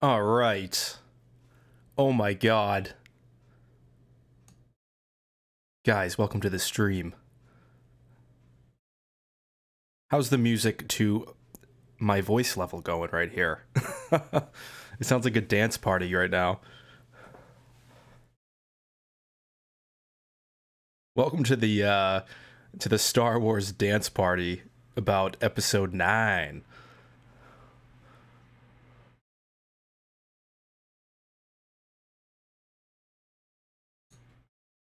All right. Oh my god. Guys, welcome to the stream. How's the music to my voice level going right here? It sounds like a dance party right now. Welcome to the Star Wars dance party about episode 9.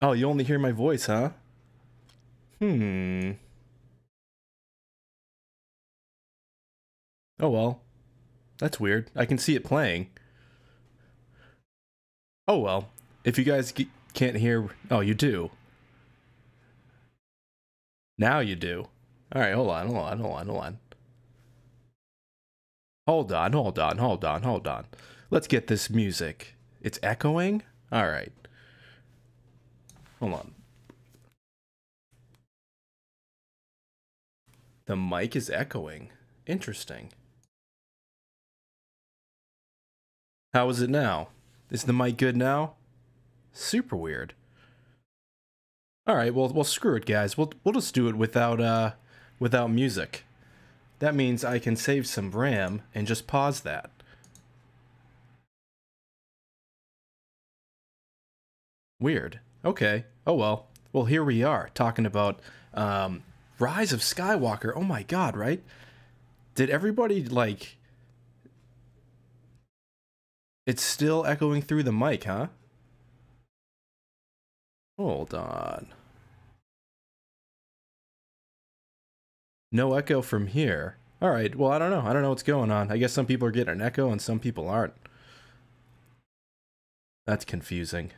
Oh, you only hear my voice, huh? Hmm. Oh well. That's weird. I can see it playing. Oh well. If you guys can't hear... Oh, you do. Now you do. Alright, hold on. Hold on. Let's get this music. It's echoing? Alright. Hold on. The mic is echoing. Interesting. How is it now? Is the mic good now? Super weird. Alright, well screw it, guys. We'll just do it without music. That means I can save some RAM and just pause that. Weird. Okay. Oh well. Well, here we are, talking about Rise of Skywalker. Oh my god, right? Did everybody, like... It's still echoing through the mic, huh? Hold on. No echo from here. Alright, well, I don't know. I don't know what's going on. I guess some people are getting an echo and some people aren't. That's confusing.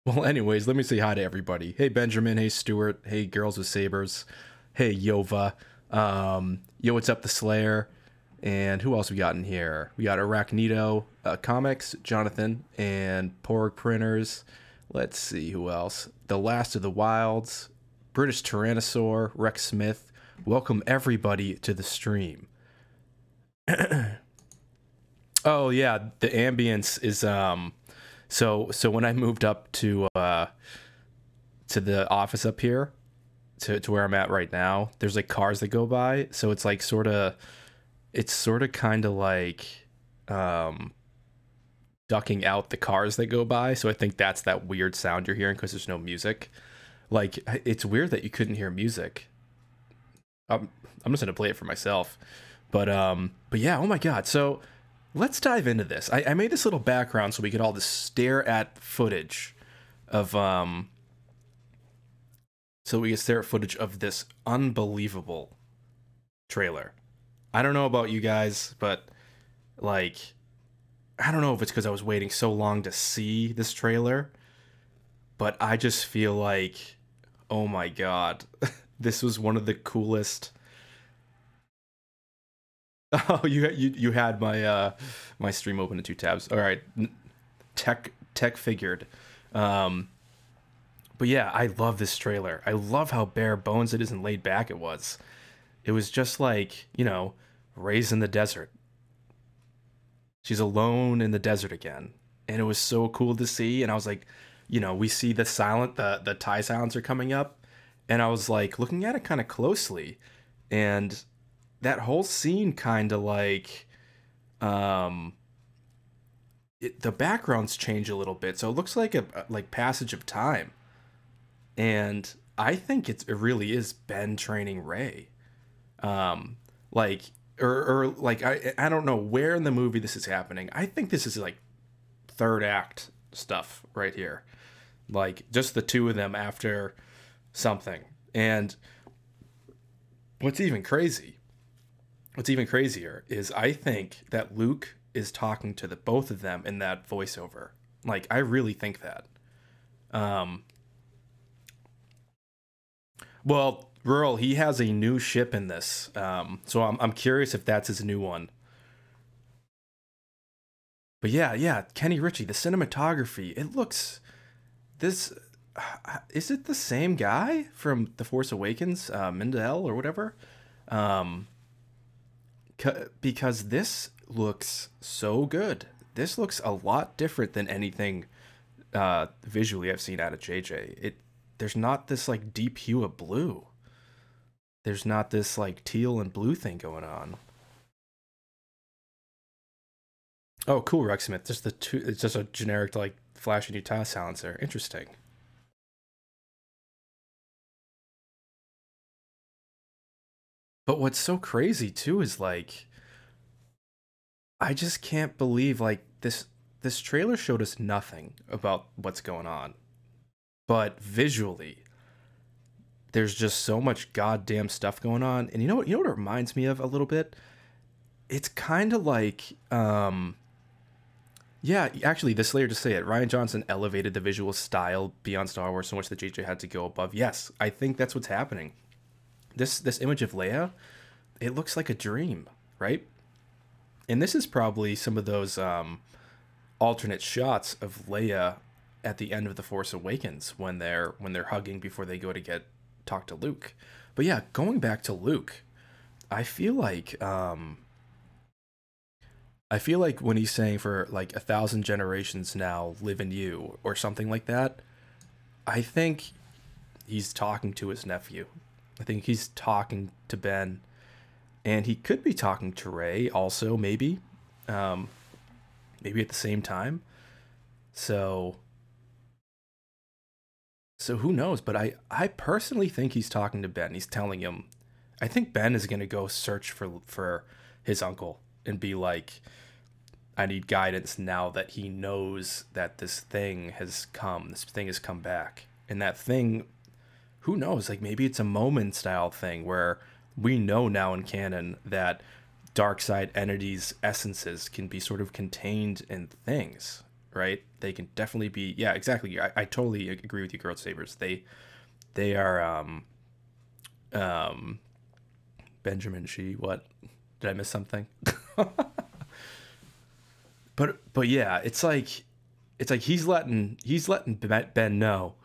Well, anyways, let me say hi to everybody. Hey, Benjamin. Hey, Stuart. Hey, Girls with Sabers. Hey, Yova. Yo, what's up, The Slayer? And who else we got in here? We got Arachnito Comics, Jonathan, and Porg Printers. Let's see who else. The Last of the Wilds, British Tyrannosaur, Rex Smith. Welcome everybody to the stream. Oh yeah, the ambience is so when I moved up to the office up here to where I'm at right now, there's like cars that go by, so it's like it's sort of kind of like ducking out the cars that go by. So I think that's that weird sound you're hearing because there's no music. Like, it's weird that you couldn't hear music. I'm just gonna play it for myself, but yeah. Oh my god. So let's dive into this. I made this little background so we could all just stare at footage of so we could stare at footage of this unbelievable trailer. I don't know about you guys, but, like, I don't know if it's because I was waiting so long to see this trailer, but I just feel like, oh my god, this was one of the coolest... Oh, you had my my stream open in 2 tabs. All right, tech figured. But yeah, I love this trailer. I love how bare bones it is and laid back it was. It was just like, you know, raised in the desert. She's alone in the desert again. And it was so cool to see. And I was like, you know, we see the TIE silencer coming up. And I was like looking at it kind of closely. And that whole scene kind of like, the backgrounds change a little bit. So it looks like a passage of time. And I think it really is Ben training Rey. Like, or like, I don't know where in the movie this is happening. I think this is like 3rd act stuff right here. Like, just the two of them after something. And what's even crazier is I think that Luke is talking to the both of them in that voiceover. Like, I really think that. Well, Rural, he has a new ship in this, so I'm curious if that's his new one. But yeah, Kenny Ritchie, the cinematography, it looks... This... Is it the same guy from The Force Awakens, Mindel or whatever? Because this looks so good. This looks a lot different than anything visually I've seen out of JJ. There's not this like deep hue of blue. There's not this like teal and blue thing going on. Oh, cool, Rucksmith. It's just a generic like flashy new tile silencer. Interesting. But what's so crazy too is like I just can't believe like this trailer showed us nothing about what's going on. But visually, there's just so much goddamn stuff going on. And you know what it reminds me of a little bit? It's kind of like yeah, actually, this layer to say it. Rian Johnson elevated the visual style beyond Star Wars so much that JJ had to go above. Yes, I think that's what's happening. This image of Leia, it looks like a dream, right? And this is probably some of those alternate shots of Leia at the end of The Force Awakens when they're hugging before they go to talk to Luke. But yeah, going back to Luke, I feel like when he's saying for like 1,000 generations now live in you or something like that, I think he's talking to his nephew. I think he's talking to Ben, and he could be talking to Rey also, maybe at the same time. So who knows? But I personally think he's talking to Ben. He's telling him. I think Ben is gonna go search for his uncle and be like, I need guidance now that he knows that this thing has come. This thing has come back, and that thing. Who knows? Like maybe it's a moment style thing where we know now in canon that dark side entities' essences can be sort of contained in things, right? They can definitely be. Yeah, exactly. I totally agree with you, Girl Sabers. They are Benjamin Shee. What? Did I miss something? But yeah, it's like he's letting Ben know.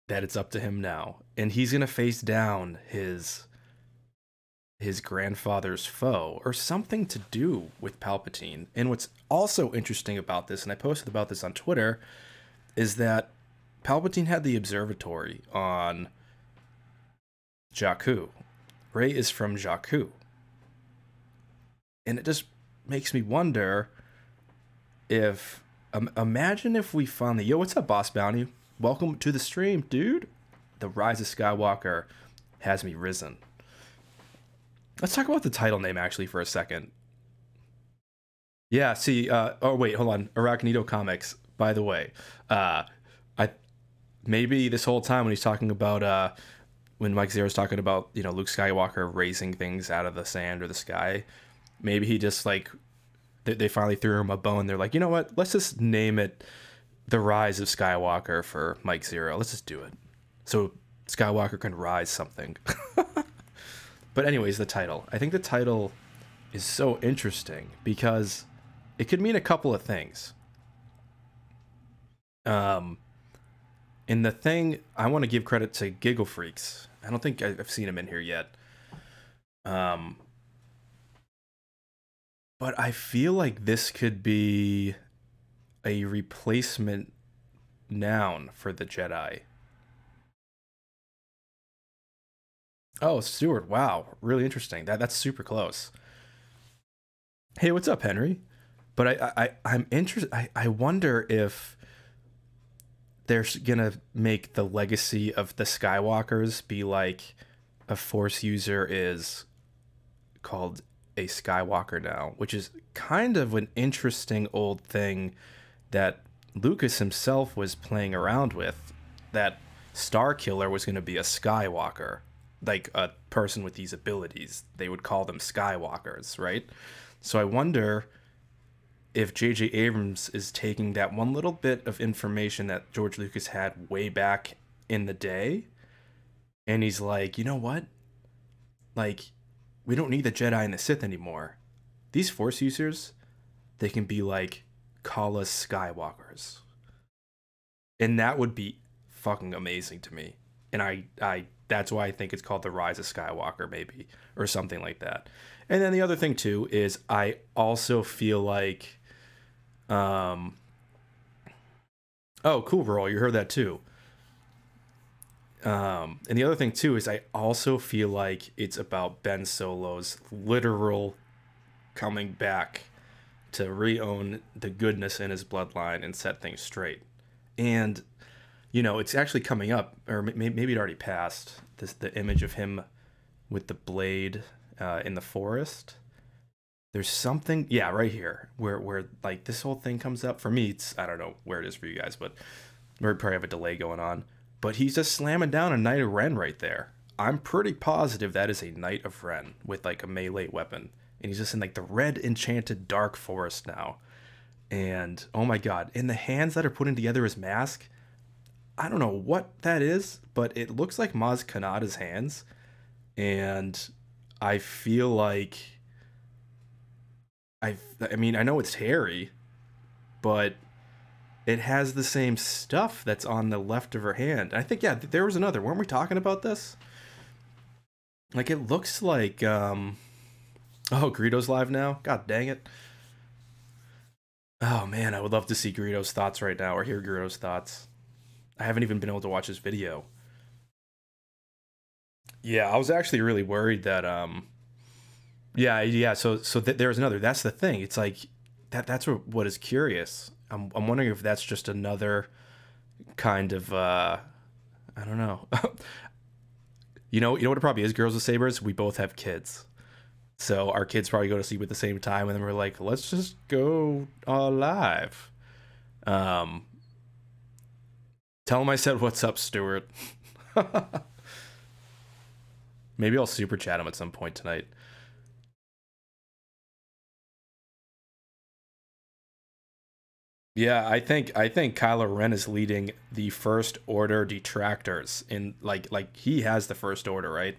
That it's up to him now, and he's gonna face down his grandfather's foe or something to do with Palpatine. And what's also interesting about this, and I posted about this on Twitter, is that Palpatine had the observatory on Jakku. Rey is from Jakku, and it just makes me wonder if imagine if we finally, yo, what's up, Boss Bounty? Welcome to the stream, dude. The Rise of Skywalker has me risen. Let's talk about the title name actually for a second. Yeah, see, oh wait, hold on. Arachnito Comics, by the way. Maybe this whole time when he's talking about when Mike Zero's talking about, Luke Skywalker raising things out of the sand or the sky, maybe he just like they finally threw him a bone. They're like, you know what? Let's just name it The Rise of Skywalker for Mike Zero. Let's just do it. So Skywalker can rise something. But anyways, the title. I think the title is so interesting because it could mean a couple of things. And the thing, I want to give credit to Giggle Freaks. I don't think I've seen him in here yet. But I feel like this could be a replacement noun for the Jedi. Oh, Stewart. Wow. Really interesting. That's super close. Hey, what's up, Henry? But I'm interested. I wonder if they're gonna make the legacy of the Skywalkers be like a Force user is called a Skywalker now, which is kind of an interesting old thing that Lucas himself was playing around with, that Star Killer was going to be a Skywalker, like a person with these abilities. They would call them Skywalkers, right? So I wonder if J.J. Abrams is taking that one little bit of information that George Lucas had way back in the day, and he's like, you know what? Like, we don't need the Jedi and the Sith anymore. These Force users, they can be like, call us Skywalkers. And that would be fucking amazing to me. and I that's why I think it's called The Rise of Skywalker, maybe, or something like that. And then the other thing too is I also feel like, um, oh, cool, Roll, you heard that too. And the other thing too is I also feel like it's about Ben Solo's literal coming back to re-own the goodness in his bloodline and set things straight. And it's actually coming up, or maybe it already passed. The image of him with the blade in the forest. There's something, yeah, right here where like this whole thing comes up. For me, it's, I don't know where it is for you guys, but we probably have a delay going on. But he's just slamming down a Knight of Ren right there. I'm pretty positive that is a Knight of Ren with like a melee weapon, and he's just in like the red enchanted dark forest now. And oh my god, in the hands that are putting together his mask, I don't know what that is, but it looks like Maz Kanata's hands, and I feel like I mean, I know it's hairy, but it has the same stuff that's on the left of her hand. I think, yeah, there was another. Weren't we talking about this? Like, it looks like, oh, Greedo's live now? God dang it. Oh, man, I would love to see Greedo's thoughts right now, or hear Greedo's thoughts. I haven't even been able to watch his video. Yeah, I was actually really worried that, yeah, so there's another. That's the thing. It's like, that's what is curious. I'm wondering if that's just another kind of I don't know. You know what it probably is, Girls with Sabers? We both have kids. So our kids probably go to sleep at the same time, and then we're like, let's just go live. Um Tell him I said what's up, Stuart. Maybe I'll super chat him at some point tonight. Yeah, I think Kylo Ren is leading the First Order detractors in like he has the First Order, right?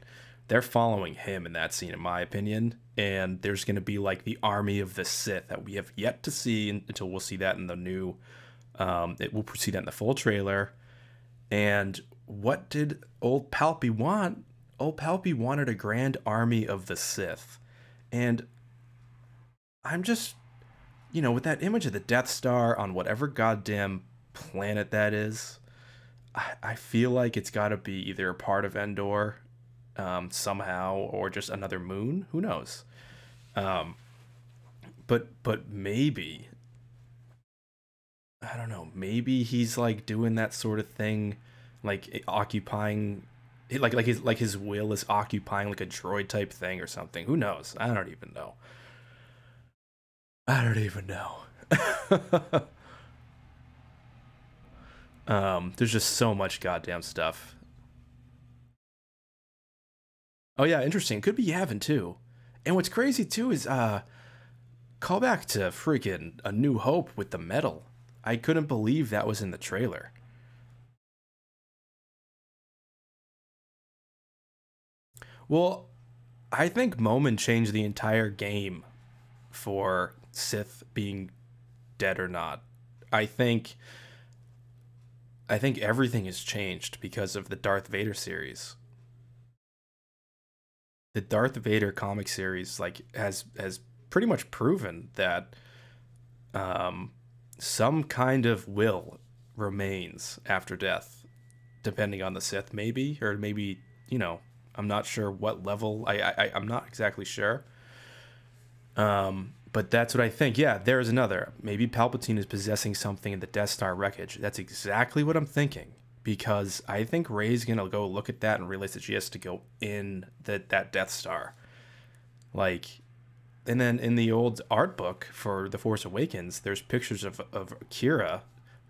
They're following him in that scene, in my opinion. And there's gonna be like the army of the Sith that we have yet to see until we'll see that in the new it will see that in the full trailer. And what did old Palpy want? Old Palpy wanted a grand army of the Sith. And I'm just with that image of the Death Star on whatever goddamn planet that is, I feel like it's got to be either a part of Endor somehow, or just another moon. Who knows? Um, but maybe, I don't know. Maybe he's like doing that sort of thing, like occupying, like his will is occupying like a droid type thing or something. Who knows? I don't even know. I don't even know. There's just so much goddamn stuff. Oh yeah, interesting. Could be Yavin too. And what's crazy too is call back to freaking A New Hope with the medal. I couldn't believe that was in the trailer. Well, I think Momin changed the entire game for Sith being dead or not. I think I think everything has changed because of the Darth Vader series. The Darth Vader comic series like has pretty much proven that um, some kind of will remains after death, depending on the Sith, maybe, or maybe I'm not sure what level. I'm not exactly sure. But that's what I think. Yeah, there's another. Maybe Palpatine is possessing something in the Death Star wreckage. That's exactly what I'm thinking. Because I think Rey's gonna go look at that and realize that she has to go in that Death Star. Like, and then in the old art book for The Force Awakens, there's pictures of Kira,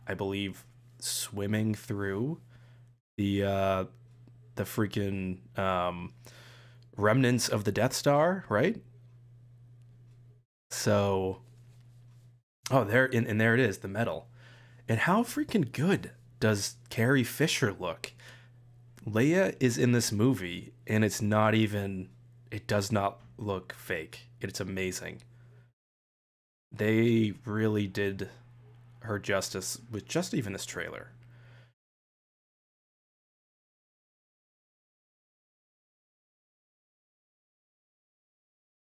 I believe, swimming through the freaking remnants of the Death Star, right? So, oh, and there it is, the medal. And how freaking good does Carrie Fisher look? Leia is in this movie, and it's not even, it does not look fake. It's amazing. They really did her justice with just even this trailer.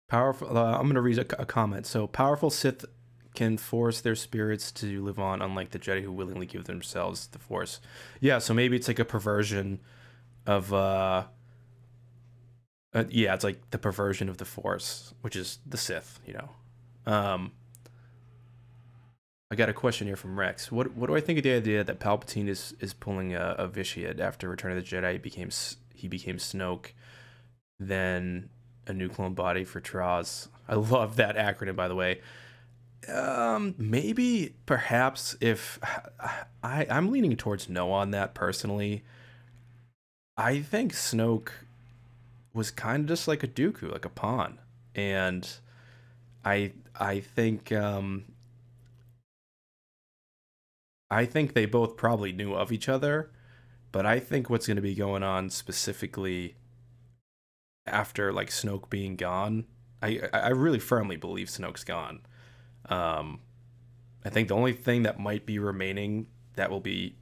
Powerful. I'm going to read a comment. So powerful Sith can force their spirits to live on, unlike the Jedi who willingly give themselves the Force. Yeah, so maybe it's like a perversion of yeah, it's like the perversion of the Force, which is the Sith. You know. I got a question here from Rex. What do I think of the idea that Palpatine is pulling a vitiate after Return of the Jedi? He became Snoke, then a new clone body for Traz. I love that acronym, by the way. Maybe, perhaps, if I'm leaning towards no on that personally. I think Snoke was kind of just like a Dooku, like a pawn, and I think I think they both probably knew of each other, but I think what's going to be going on specifically after like Snoke being gone, I really firmly believe Snoke's gone. Um, I think the only thing that might be remaining that will be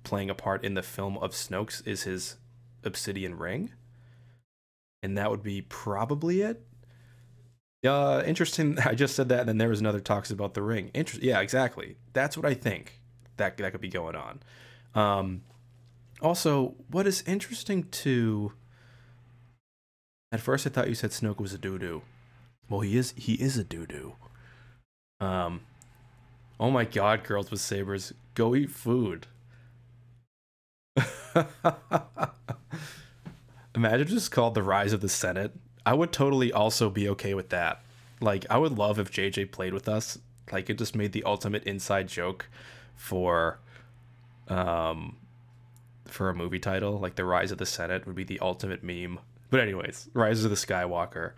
playing a part in the film of Snoke's is his obsidian ring, and that would be probably it. Interesting. I just said that, and then there was another talks about the ring. Yeah, exactly. That's what I think that could be going on. Um, Also, what is interesting too. At first, I thought you said Snoke was a doo doo. Well, he is a doo doo. Um, oh my God, girls with sabers, go eat food. Imagine just called the Rise of the Senate. I would totally also be okay with that. Like, I would love if JJ played with us. Like, it just made the ultimate inside joke for um for a movie title. Like, the Rise of the Senate would be the ultimate meme. But anyways, Rise of the Skywalker.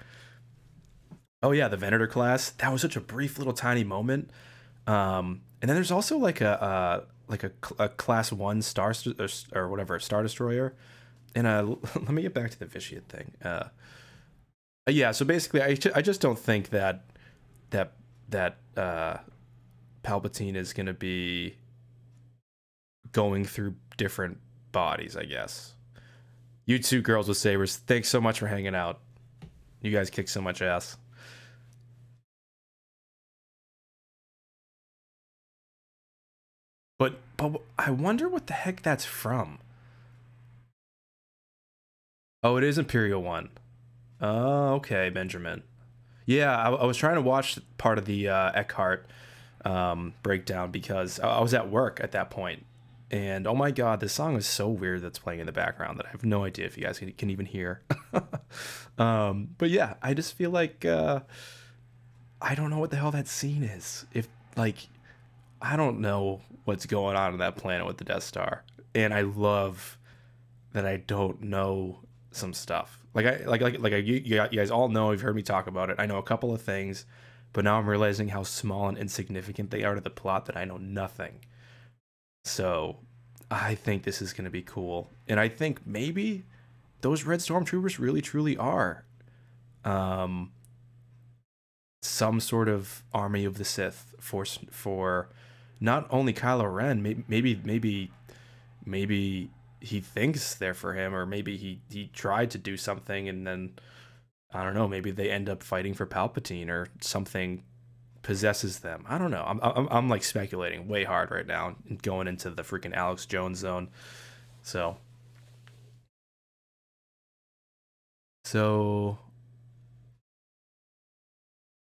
Oh yeah, the Venator class. That was such a brief little tiny moment. And then there's also like a class one or whatever star destroyer. And let me get back to the vitiate thing. Yeah, so basically, I just don't think that that Palpatine is gonna be going through different bodies. I guess. You two girls with sabers, thanks so much for hanging out. You guys kick so much ass. But I wonder what the heck that's from. Oh, it is Imperial One. Oh, okay, Benjamin. Yeah, I was trying to watch part of the Eckhart breakdown because I was at work at that point, and oh my God, this song is so weird that's playing in the background that I have no idea if you guys can even hear. But yeah, I just feel like I don't know what the hell that scene is. If like I don't know what's going on that planet with the Death Star, and I love that I don't know some stuff. You guys all know. You've heard me talk about it. I know a couple of things, but now I'm realizing how small and insignificant they are to the plot that I know nothing. So I think this is going to be cool, and I think maybe those red stormtroopers really truly are um, some sort of army of the Sith for not only Kylo Ren. Maybe he thinks they're for him, or maybe he tried to do something and then I don't know. Maybe they end up fighting for Palpatine or something possesses them. I don't know. I'm like speculating way hard right now and going into the freaking Alex Jones zone. So so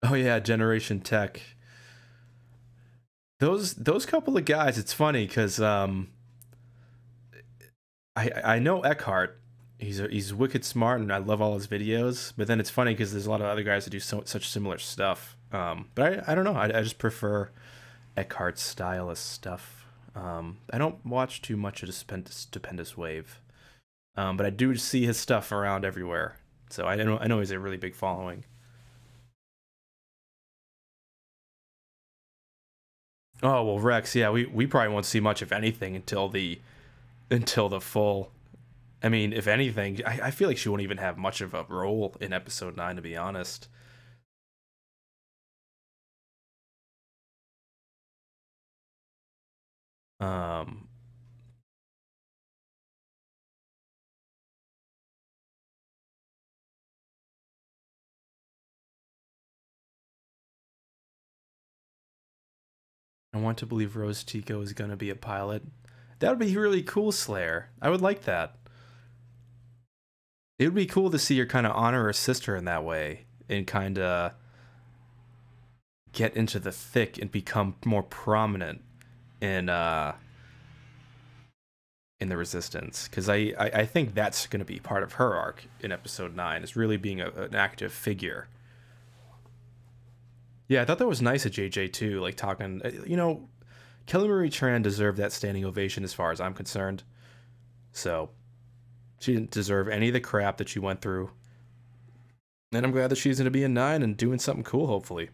oh yeah, Generation Tech. Those couple of guys. It's funny because I know Eckhart. He's wicked smart, and I love all his videos. But then it's funny because there's a lot of other guys that do such similar stuff. But I don't know. I just prefer Eckhart's style of stuff. I don't watch too much of Stupendous Wave, but I do see his stuff around everywhere. So I know he's a really big following. Oh well, Rex. Yeah, we probably won't see much of anything until the full. I mean, if anything, I feel like she won't even have much of a role in episode 9, to be honest. Um, I want to believe Rose Tico is gonna be a pilot. That would be really cool, Slayer. I would like that. It would be cool to see her kind of honor her sister in that way and kind of get into the thick and become more prominent in the Resistance, because I think that's going to be part of her arc in Episode 9, is really being an active figure. Yeah, I thought that was nice of JJ too, like talking, Kelly Marie Tran deserved that standing ovation as far as I'm concerned. So she didn't deserve any of the crap that she went through. And I'm glad that she's going to be in 9 and doing something cool, hopefully.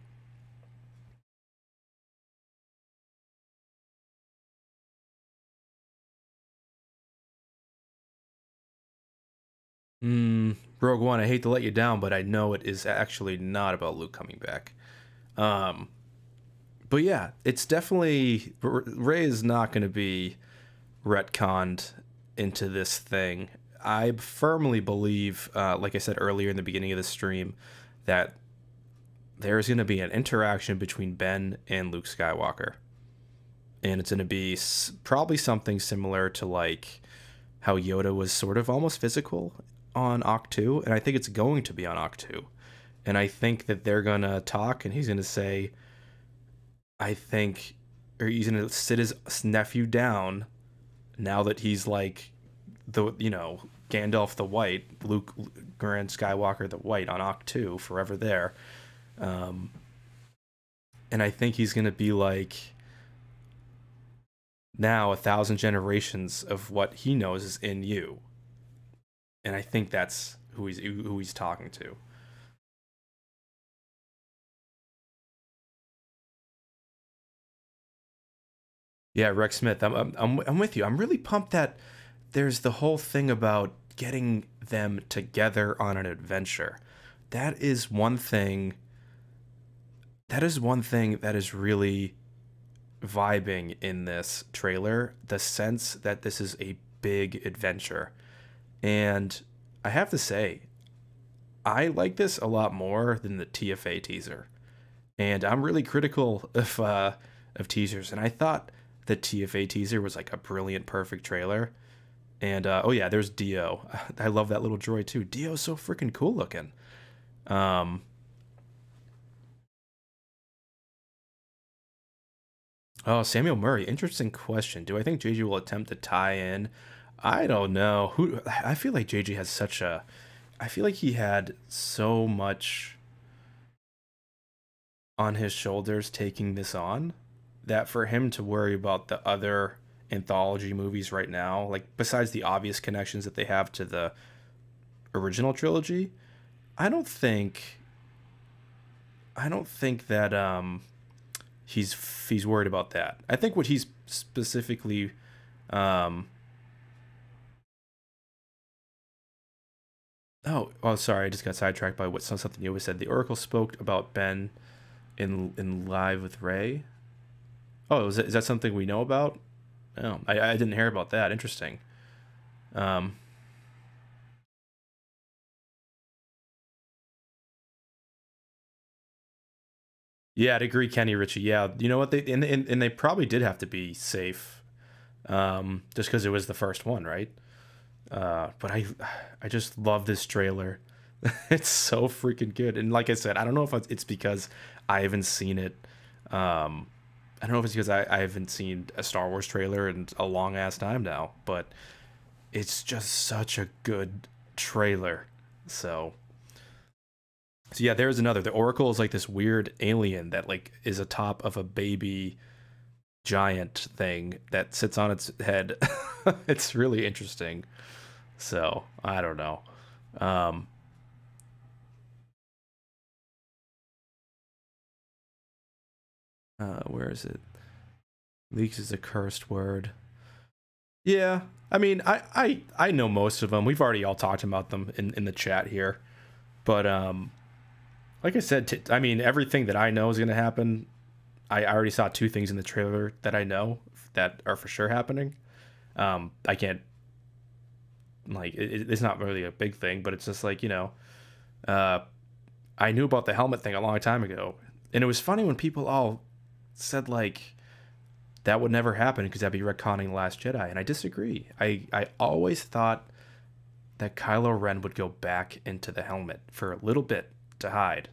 Rogue One, I hate to let you down, but I know it is actually not about Luke coming back. But yeah, it's definitely... Rey is not going to be retconned into this thing. I firmly believe, like I said earlier in the beginning of the stream, that there's going to be an interaction between Ben and Luke Skywalker. And it's going to be probably something similar to like how Yoda was sort of almost physical on Octu, and I think it's going to be on Octu. And I think that they're going to talk, and he's going to say, or he's going to sit his nephew down now that he's like Gandalf the White, Luke Grand Skywalker the White on Octu, forever there. And I think he's going to be like, now 1,000 generations of what he knows is in you. And I think that's who he's talking to. Yeah, Rex Smith, I'm with you. I'm really pumped that there's the whole thing about getting them together on an adventure. That is one thing that is really vibing in this trailer, the sense that this is a big adventure. And I have to say, I like this a lot more than the TFA teaser. And I'm really critical of teasers, and I thought the TFA teaser was like a brilliant, perfect trailer. And oh yeah, there's Dio. I love that little droid too. Dio's so freaking cool looking. Oh, Samuel Murray. Interesting question. Do I think JJ will attempt to tie in? I don't know. I feel like JJ has such a. I feel like he had so much on his shoulders taking this on, that for him to worry about the other anthology movies right now, like besides the obvious connections that they have to the original trilogy, I don't think that he's worried about that. I think what he's specifically oh sorry, I just got sidetracked by something you always said. The Oracle spoke about Ben in Live with Rey. Oh, is that something we know about? Oh, I didn't hear about that. Interesting. Um, yeah, I'd agree, Kenny Ritchie. Yeah, you know what, and they probably did have to be safe, just because it was the first one, right? But I just love this trailer. It's so freaking good. And like I said, I don't know if it's because I haven't seen it. I don't know if it's because I haven't seen a Star Wars trailer in a long ass time now, but it's just such a good trailer. So yeah, there's another. The Oracle is like this weird alien that like is atop of a baby giant thing that sits on its head. It's really interesting. So I don't know. Um, where is it? Leaks is a cursed word. Yeah, I mean, I know most of them. We've already all talked about them in the chat here, but like I said, I mean, everything that I know is gonna happen. I already saw two things in the trailer that I know that are for sure happening. I can't like it's not really a big thing, but it's just like uh, I knew about the helmet thing a long time ago, and it was funny when people all said like that would never happen because that'd be retconning Last Jedi, and I disagree. I always thought that Kylo Ren would go back into the helmet for a little bit to hide,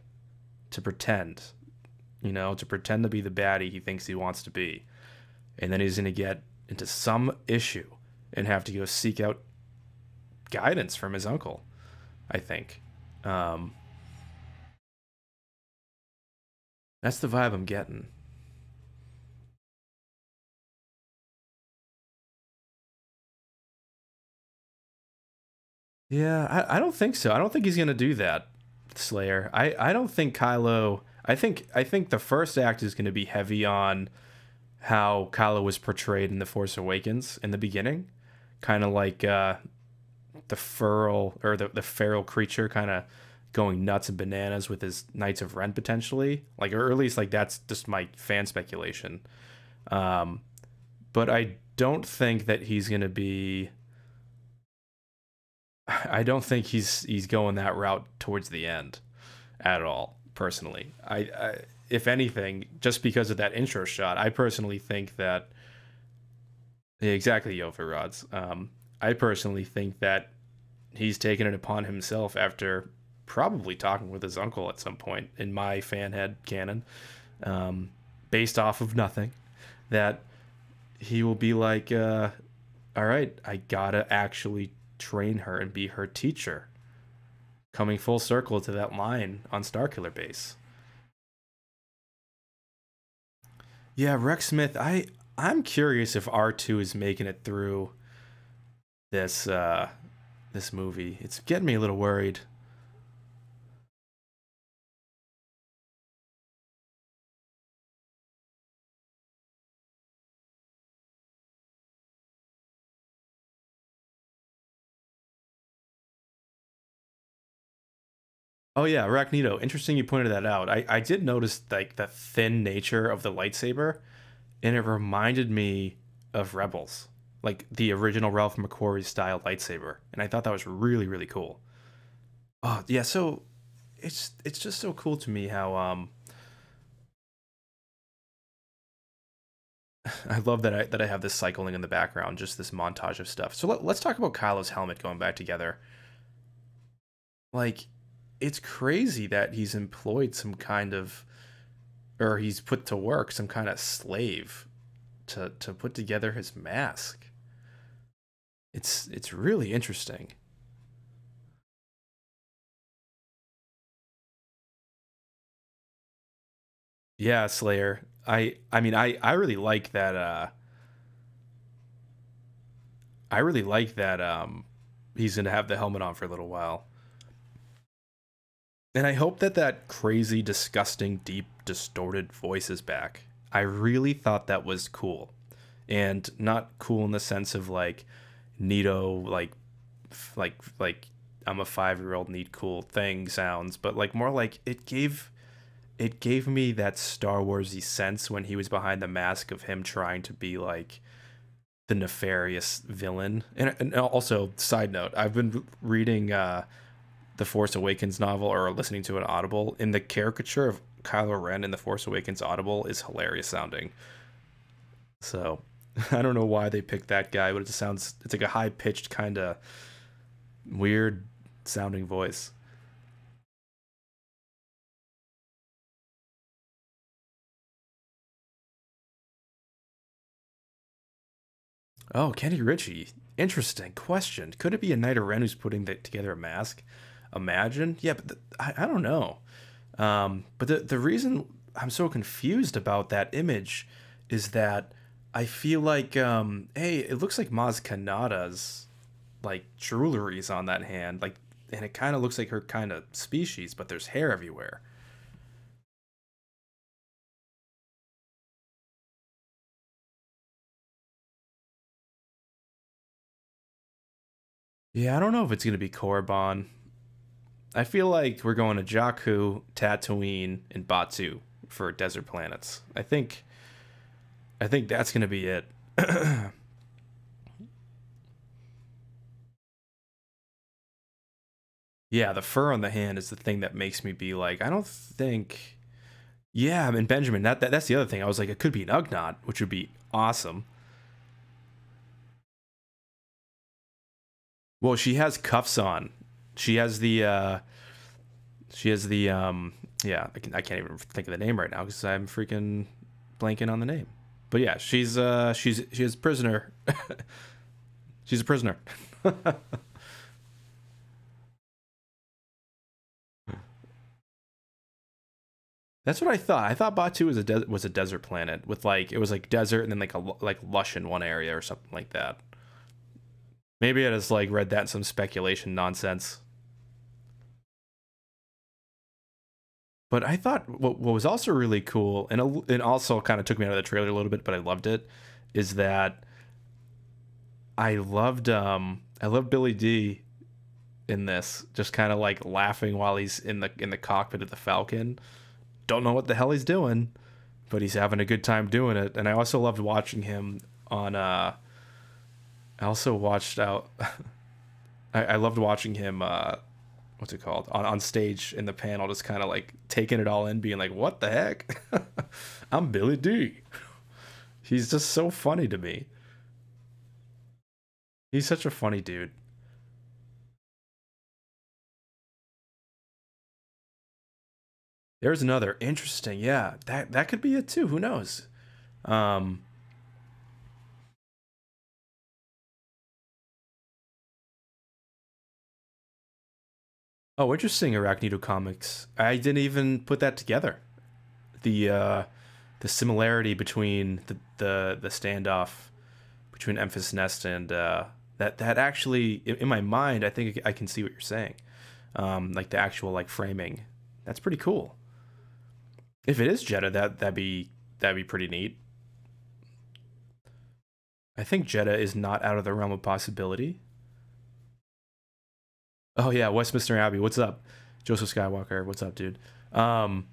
to pretend, to pretend to be the baddie he thinks he wants to be. And then he's going to get into some issue and have to go seek out guidance from his uncle, I think. That's the vibe I'm getting. Yeah, I don't think so. I don't think he's gonna do that, Slayer. I don't think Kylo. I think the first act is gonna be heavy on how Kylo was portrayed in The Force Awakens in the beginning, kind of like the feral or the feral creature kind of going nuts and bananas with his Knights of Ren potentially, like, or at least like that's just my fan speculation. Um, but I don't think that he's gonna be. I don't think he's going that route towards the end at all. Personally, I if anything, just because of that intro shot, I personally think that, yeah, exactly, Yover Rods. I personally think that he's taken it upon himself after probably talking with his uncle at some point in my fan head canon, based off of nothing, that he will be like, all right, I gotta actually train her and be her teacher. Coming full circle to that line on Starkiller Base. Yeah, Rex Smith. I'm curious if R2 is making it through this this movie. It's getting me a little worried. Oh yeah, Arachnito. Interesting you pointed that out. I did notice like the thin nature of the lightsaber, and it reminded me of Rebels, like the original Ralph McQuarrie style lightsaber, and I thought that was really really cool. Oh yeah, so it's just so cool to me how I love that I have this cycling in the background, just this montage of stuff. So let's talk about Kylo's helmet going back together. Like, it's crazy that he's employed some kind of, or he's put to work some kind of slave to put together his mask. It's really interesting. Yeah, Slayer. I mean I really like that I really like that he's going to have the helmet on for a little while. And I hope that that crazy, disgusting, deep, distorted voice is back. I really thought that was cool. And not cool in the sense of like Nito, like I'm a 5-year old need cool thing sounds, but like more like it gave me that Star Warsy sense when he was behind the mask of him trying to be like the nefarious villain. And also, side note, I've been reading the Force Awakens novel or listening to an Audible, and the caricature of Kylo Ren in the Force Awakens Audible is hilarious sounding. So I don't know why they picked that guy, but it just sounds, it's like a high pitched kind of weird sounding voice. Oh, Kenny Ritchie. Interesting question. Could it be a Knight of Ren who's putting together a mask? Imagine. Yeah, but I don't know. But the reason I'm so confused about that image is that I feel like, hey, it looks like Maz Kanata's like jewelry's on that hand, like, and it kind of looks like her kind of species, but there's hair everywhere. Yeah, I don't know if it's gonna be Korriban. I feel like we're going to Jakku, Tatooine, and Batu for desert planets. I think that's gonna be it. Yeah, the fur on the hand is the thing that makes me be like, I don't think Yeah, I mean Benjamin. That's the other thing. I was like, it could be an Ugnaught, which would be awesome. Well, she has cuffs on. She has the. She has the. Yeah, I can't even think of the name right now because I'm freaking blanking on the name. But yeah, she's prisoner. She's a prisoner. That's what I thought. I thought Batu was a desert planet with like it was like desert and then like like lush in one area or something like that. Maybe I just like read that in some speculation nonsense. But I thought what was also really cool and also kind of took me out of the trailer a little bit, but I loved it, is that I loved Billy D in this, just kind of like laughing while he's in the cockpit of the Falcon. Don't know what the hell he's doing, but he's having a good time doing it. And I also loved watching him on I also watched out I loved watching him what's it called? On stage in the panel, just kind of like taking it all in, being like, what the heck? I'm Billy D. He's just so funny to me. He's such a funny dude. There's another interesting, yeah. That could be it too. Who knows? Um, oh, interesting. Arachnido comics. I didn't even put that together. The similarity between the standoff between Memphis Nest and that actually in my mind, I think I can see what you're saying. Like the actual like framing. That's pretty cool. If it is Jeddah, that'd be pretty neat. I think Jeddah is not out of the realm of possibility. Oh yeah, Westminster Abbey. What's up, Joseph Skywalker? What's up, dude? Um,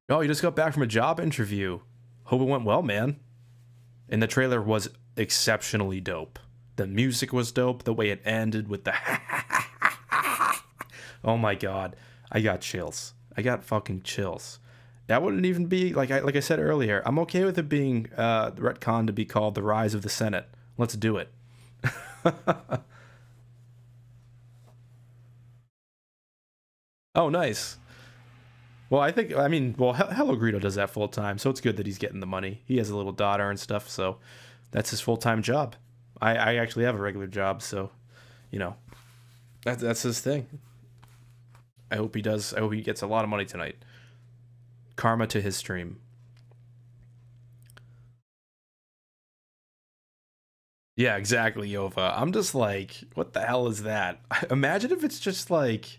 oh, you just got back from a job interview. Hope it went well, man. And the trailer was exceptionally dope. The music was dope. The way it ended with the oh my god, I got chills. I got fucking chills. That wouldn't even be like I said earlier. I'm okay with it being retcon to be called the Rise of the Senate. Let's do it. Oh, nice. Well, I mean, well, Hello Greedo does that full time, so it's good that he's getting the money. He has a little daughter and stuff, so that's his full time job. I actually have a regular job, so you know that's his thing. I hope he does. I hope he gets a lot of money tonight. Karma to his stream. Yeah, exactly, Yova. I'm just like, what the hell is that? Imagine if it's just like,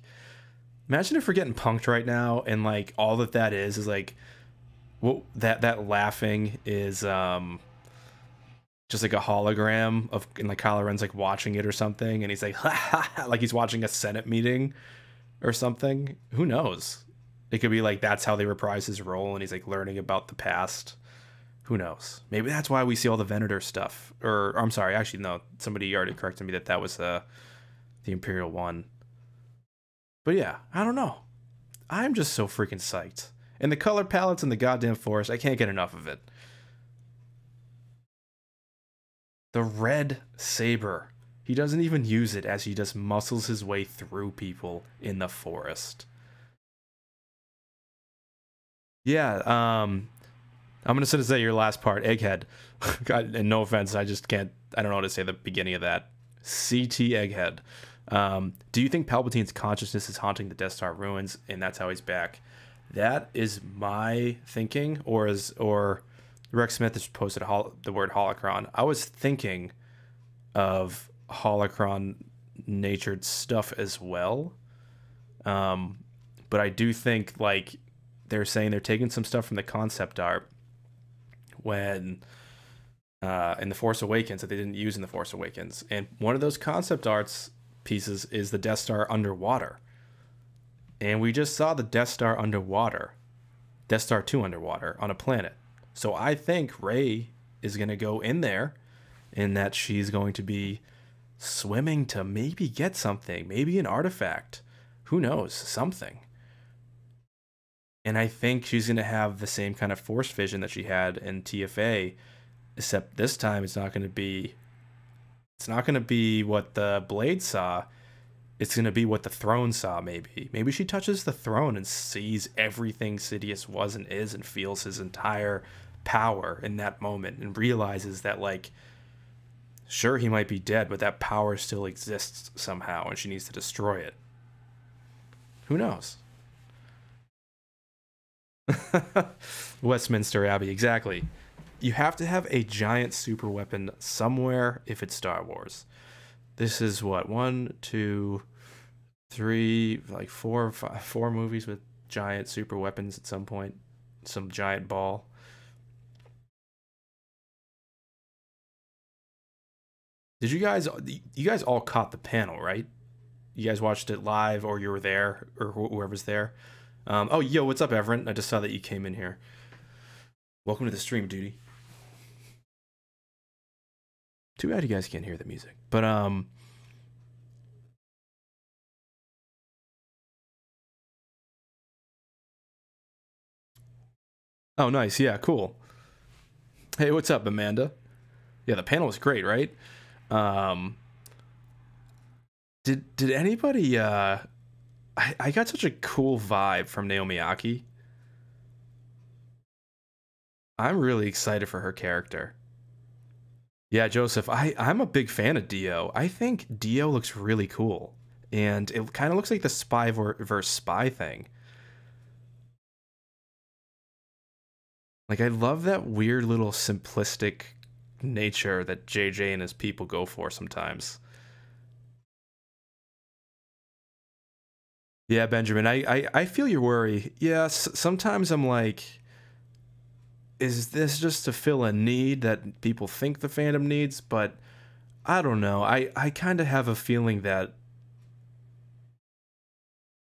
imagine if we're getting punked right now, and like all that is like, what that laughing is just like a hologram of, and like Kylo Ren's like watching it or something, and he's like, ha, ha, ha, like he's watching a Senate meeting or something. Who knows? It could be like that's how they reprise his role, and he's like learning about the past. Who knows? Maybe that's why we see all the Venator stuff. Or I'm sorry, actually no. Somebody already corrected me that that was the Imperial one. But yeah, I don't know. I'm just so freaking psyched. And the color palettes in the goddamn forest, I can't get enough of it. The red saber. He doesn't even use it as he just muscles his way through people in the forest. Yeah, I'm gonna say your last part, Egghead. God, and no offense, I just can't. I don't know how to say the beginning of that. CT Egghead. Do you think Palpatine's consciousness is haunting the Death Star ruins, and that's how he's back? That is my thinking, or Rex Smith has posted the word holocron. I was thinking of holocron natured stuff as well, but I do think like they're saying they're taking some stuff from the concept art when in the Force Awakens that they didn't use in the Force Awakens, and one of those concept arts pieces is the Death Star underwater, and we just saw the Death Star underwater, Death Star 2 underwater on a planet. So I think Rey is going to go in there, and that she's going to be swimming to maybe get something, maybe an artifact, who knows, something. And I think she's going to have the same kind of force vision that she had in TFA, except this time it's not going to be what the Blade saw. It's going to be what the throne saw, maybe. Maybe she touches the throne and sees everything Sidious was and is and feels his entire power in that moment and realizes that, like, sure, he might be dead, but that power still exists somehow and she needs to destroy it. Who knows? Westminster Abbey, exactly. You have to have a giant super weapon somewhere if it's Star Wars. This is what, one, two, three, like four movies with giant super weapons at some point. Some giant ball. Did you guys all caught the panel, right? You guys watched it live or you were there or whoever's there? Oh, yo, what's up, Everett? I just saw that you came in here. Welcome to the stream, duty. Too bad you guys can't hear the music. But oh, nice. Yeah, cool. Hey, what's up, Amanda? Yeah, the panel was great, right? Um did anybody I got such a cool vibe from Naomi Aki. I'm really excited for her character. Yeah, Joseph, I'm a big fan of Dio. I think Dio looks really cool. And it kind of looks like the spy versus spy thing. Like, I love that weird little simplistic nature that JJ and his people go for sometimes. Yeah, Benjamin, I feel your worry. Yes, sometimes I'm like, is this just to fill a need that people think the fandom needs? But I don't know. I kind of have a feeling that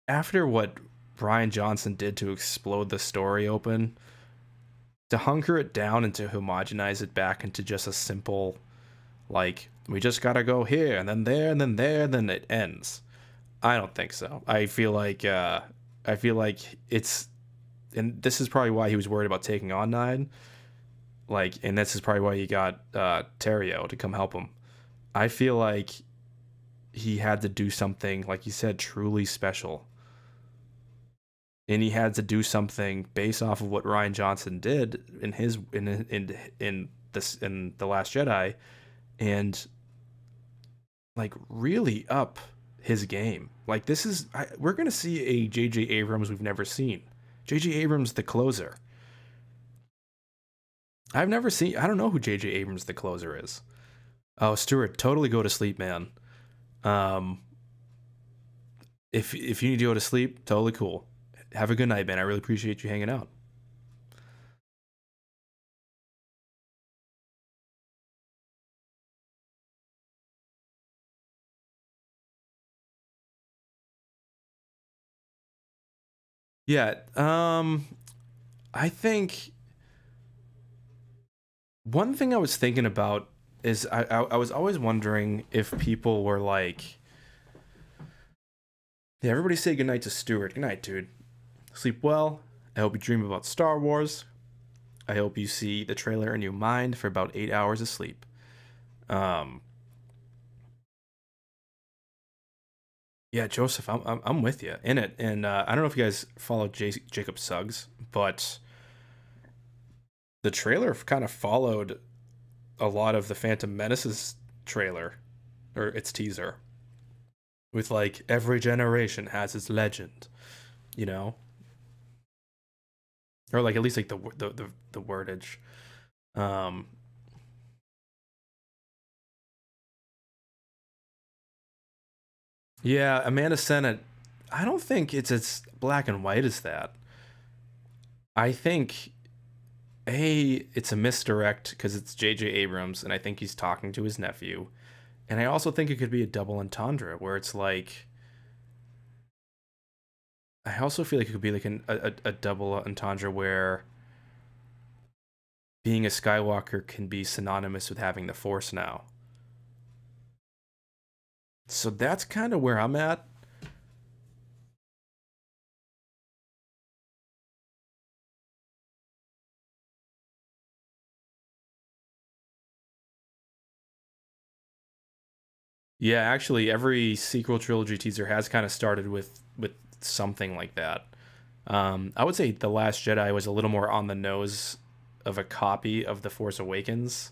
after what Brian Johnson did to explode the story open, to hunker it down and to homogenize it back into just a simple, like, we just gotta go here and then there and then there and then it ends. I don't think so. I feel like it's, and this is probably why he was worried about taking on Nine. Like, and this is probably why he got Terrio to come help him. I feel like he had to do something, like you said, truly special, and he had to do something based off of what Ryan Johnson did in his in the Last Jedi, and like really up his game. Like this is we're gonna see a J.J. Abrams we've never seen. J.J. Abrams the closer. I've never seen. I don't know who J.J. Abrams the closer is. Oh, Stuart, totally go to sleep, man. Um, if you need to go to sleep, totally cool. Have a good night, man. I really appreciate you hanging out. Yeah. I think one thing I was thinking about is I was always wondering if people were like, yeah, everybody say goodnight to Stuart. Good night, dude. Sleep well. I hope you dream about Star Wars. I hope you see the trailer in your mind for about 8 hours of sleep. Um, yeah, Joseph, I'm with you in it, and I don't know if you guys follow Jacob Suggs, but the trailer kind of followed a lot of the Phantom Menace's trailer or its teaser, with like every generation has its legend, you know, or like at least like the wordage. Um, yeah, Amanda Sennett. I don't think it's as black and white as that. I think it's a misdirect because it's J.J. Abrams, and I think he's talking to his nephew. And I also think it could be a double entendre where it's like, I also feel like it could be like a double entendre where being a Skywalker can be synonymous with having the Force now. So that's kind of where I'm at. Yeah, actually, every sequel trilogy teaser has kind of started with something like that. I would say The Last Jedi was a little more on the nose of a copy of The Force Awakens.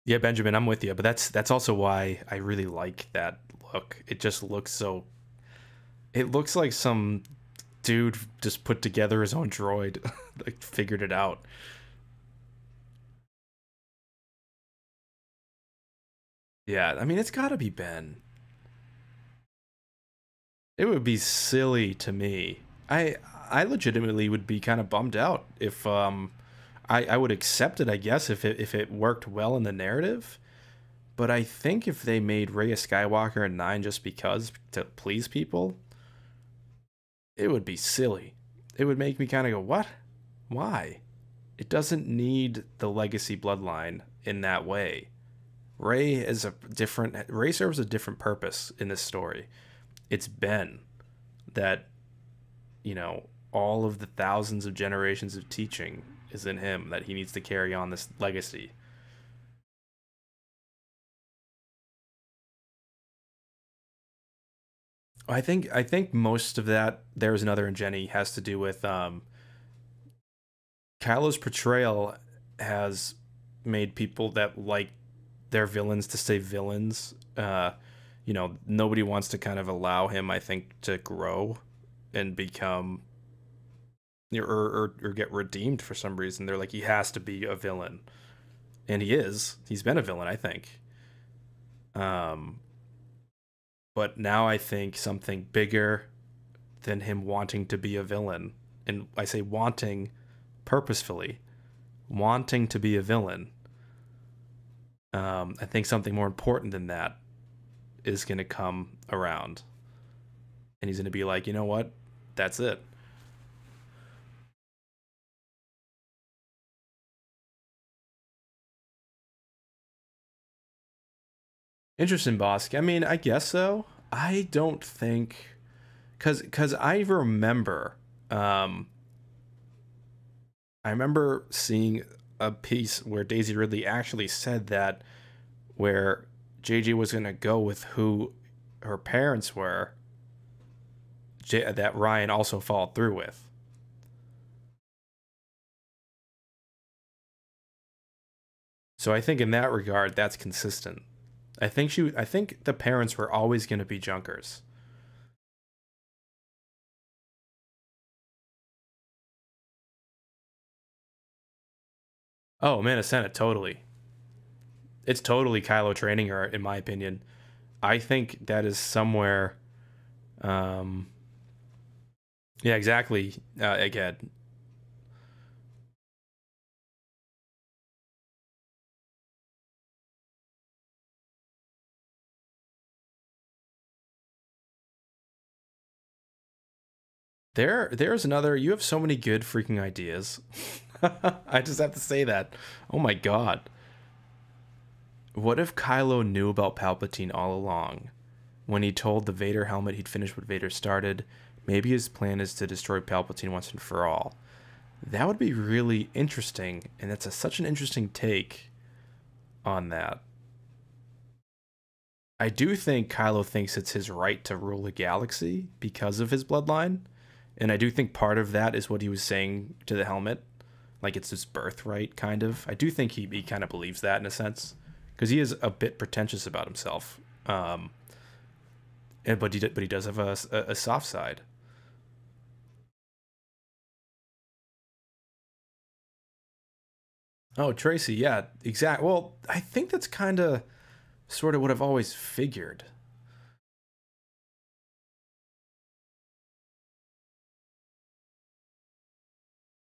Yeah, Benjamin, I'm with you, but that's also why I really like that look. It just looks so. It looks like some dude just put together his own droid, like figured it out. Yeah, I mean it's got to be Ben. It would be silly to me. I legitimately would be kind of bummed out if I would accept it, I guess, if it worked well in the narrative. But I think if they made Rey a Skywalker in 9 just because to please people, it would be silly. It would make me kind of go, "What? Why?" It doesn't need the legacy bloodline in that way. Rey serves a different purpose in this story. It's Ben that, you know, all of the thousands of generations of teaching is in him that he needs to carry on this legacy. I think most of that There's Another in Jenny has to do with Kylo's portrayal has made people that like their villains to stay villains. Nobody wants to kind of allow him, I think, to grow and become or get redeemed for some reason. They're like he has to be a villain, and he is. He's been a villain, I think. Um, but now I think something bigger than him wanting to be a villain, and I say wanting purposefully, wanting to be a villain. I think something more important than that is going to come around, and he's going to be like, you know what, that's it. Interesting, Bosk. I mean, I guess so. I don't think because I remember, um, I remember seeing a piece where Daisy Ridley actually said that where JJ was gonna go with who her parents were, that Ryan also followed through with. So I think in that regard, that's consistent. I think the parents were always gonna be Junkers. Oh man, a Senate, totally. It's totally Kylo training her, in my opinion. I think that is somewhere. Um, yeah, exactly. Again, there's another. You have so many good freaking ideas. I just have to say that. Oh my god. What if Kylo knew about Palpatine all along? When he told the Vader helmet he'd finish what Vader started, maybe his plan is to destroy Palpatine once and for all. That would be really interesting, and that's such an interesting take on that. I do think Kylo thinks it's his right to rule the galaxy because of his bloodline, and I do think part of that is what he was saying to the helmet, like it's his birthright, kind of. I do think he kind of believes that in a sense, because he is a bit pretentious about himself. But he does have a soft side. Oh, Tracy, yeah, exact. Well, I think that's kind of sort of what I've always figured.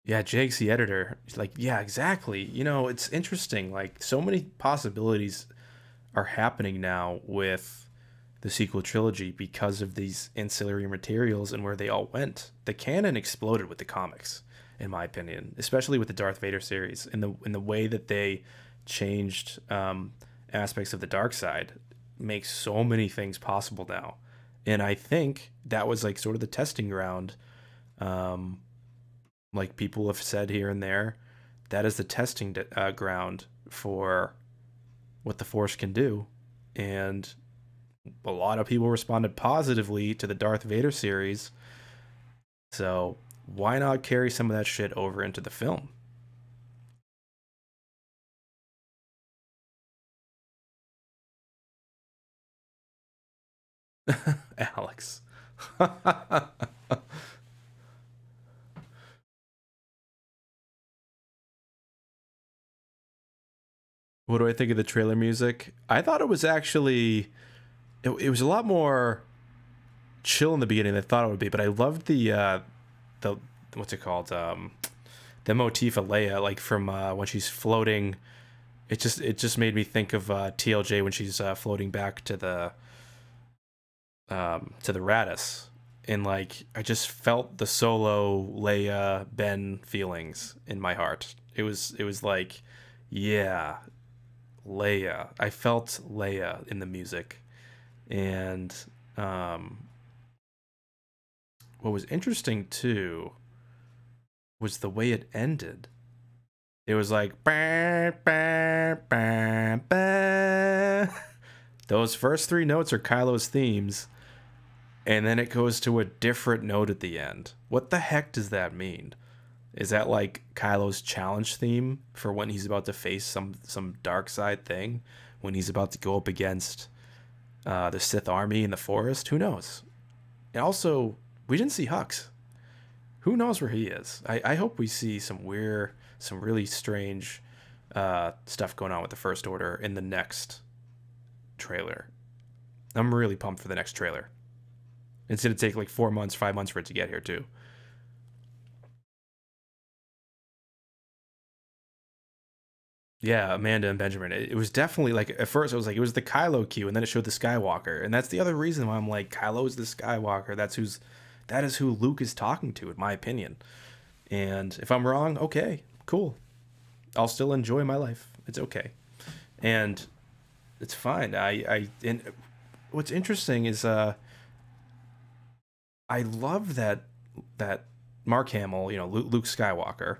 Yeah, Jake's the editor. He's like, yeah, exactly. It's interesting. Like, so many possibilities are happening now with the sequel trilogy because of these ancillary materials and where they all went. The canon exploded with the comics, in my opinion, especially with the Darth Vader series, in the way that they changed aspects of the dark side makes so many things possible now. And I think that was like sort of the testing ground. Um, like people have said here and there that is the testing ground for what the Force can do. And a lot of people responded positively to the Darth Vader series. So why not carry some of that shit over into the film? Alex. What do I think of the trailer music? I thought it was actually it was a lot more chill in the beginning than I thought it would be, but I loved the what's it called? The motif of Leia, like from when she's floating. It just made me think of TLJ when she's floating back to the Radis. And like I just felt the Solo Leia Ben feelings in my heart. It was like, yeah, Leia. I felt Leia in the music. And what was interesting too was the way it ended. It was like bah, bah, bah, bah. Those first three notes are Kylo's themes, and then it goes to a different note at the end. What the heck does that mean? Is that like Kylo's challenge theme for when he's about to face some dark side thing? When he's about to go up against the Sith army in the forest? Who knows? And also, we didn't see Hux. Who knows where he is? I hope we see some really strange stuff going on with the First Order in the next trailer. I'm really pumped for the next trailer. It's going to take like 4 months, 5 months for it to get here too. Yeah, Amanda and Benjamin. It was definitely like at first I was like it was the Kylo cue, and then it showed the Skywalker, and that's the other reason why I'm like Kylo is the Skywalker. That is who Luke is talking to, in my opinion. And if I'm wrong, okay, cool. I'll still enjoy my life. It's okay, and it's fine. And what's interesting is I love that Mark Hamill, Luke Skywalker,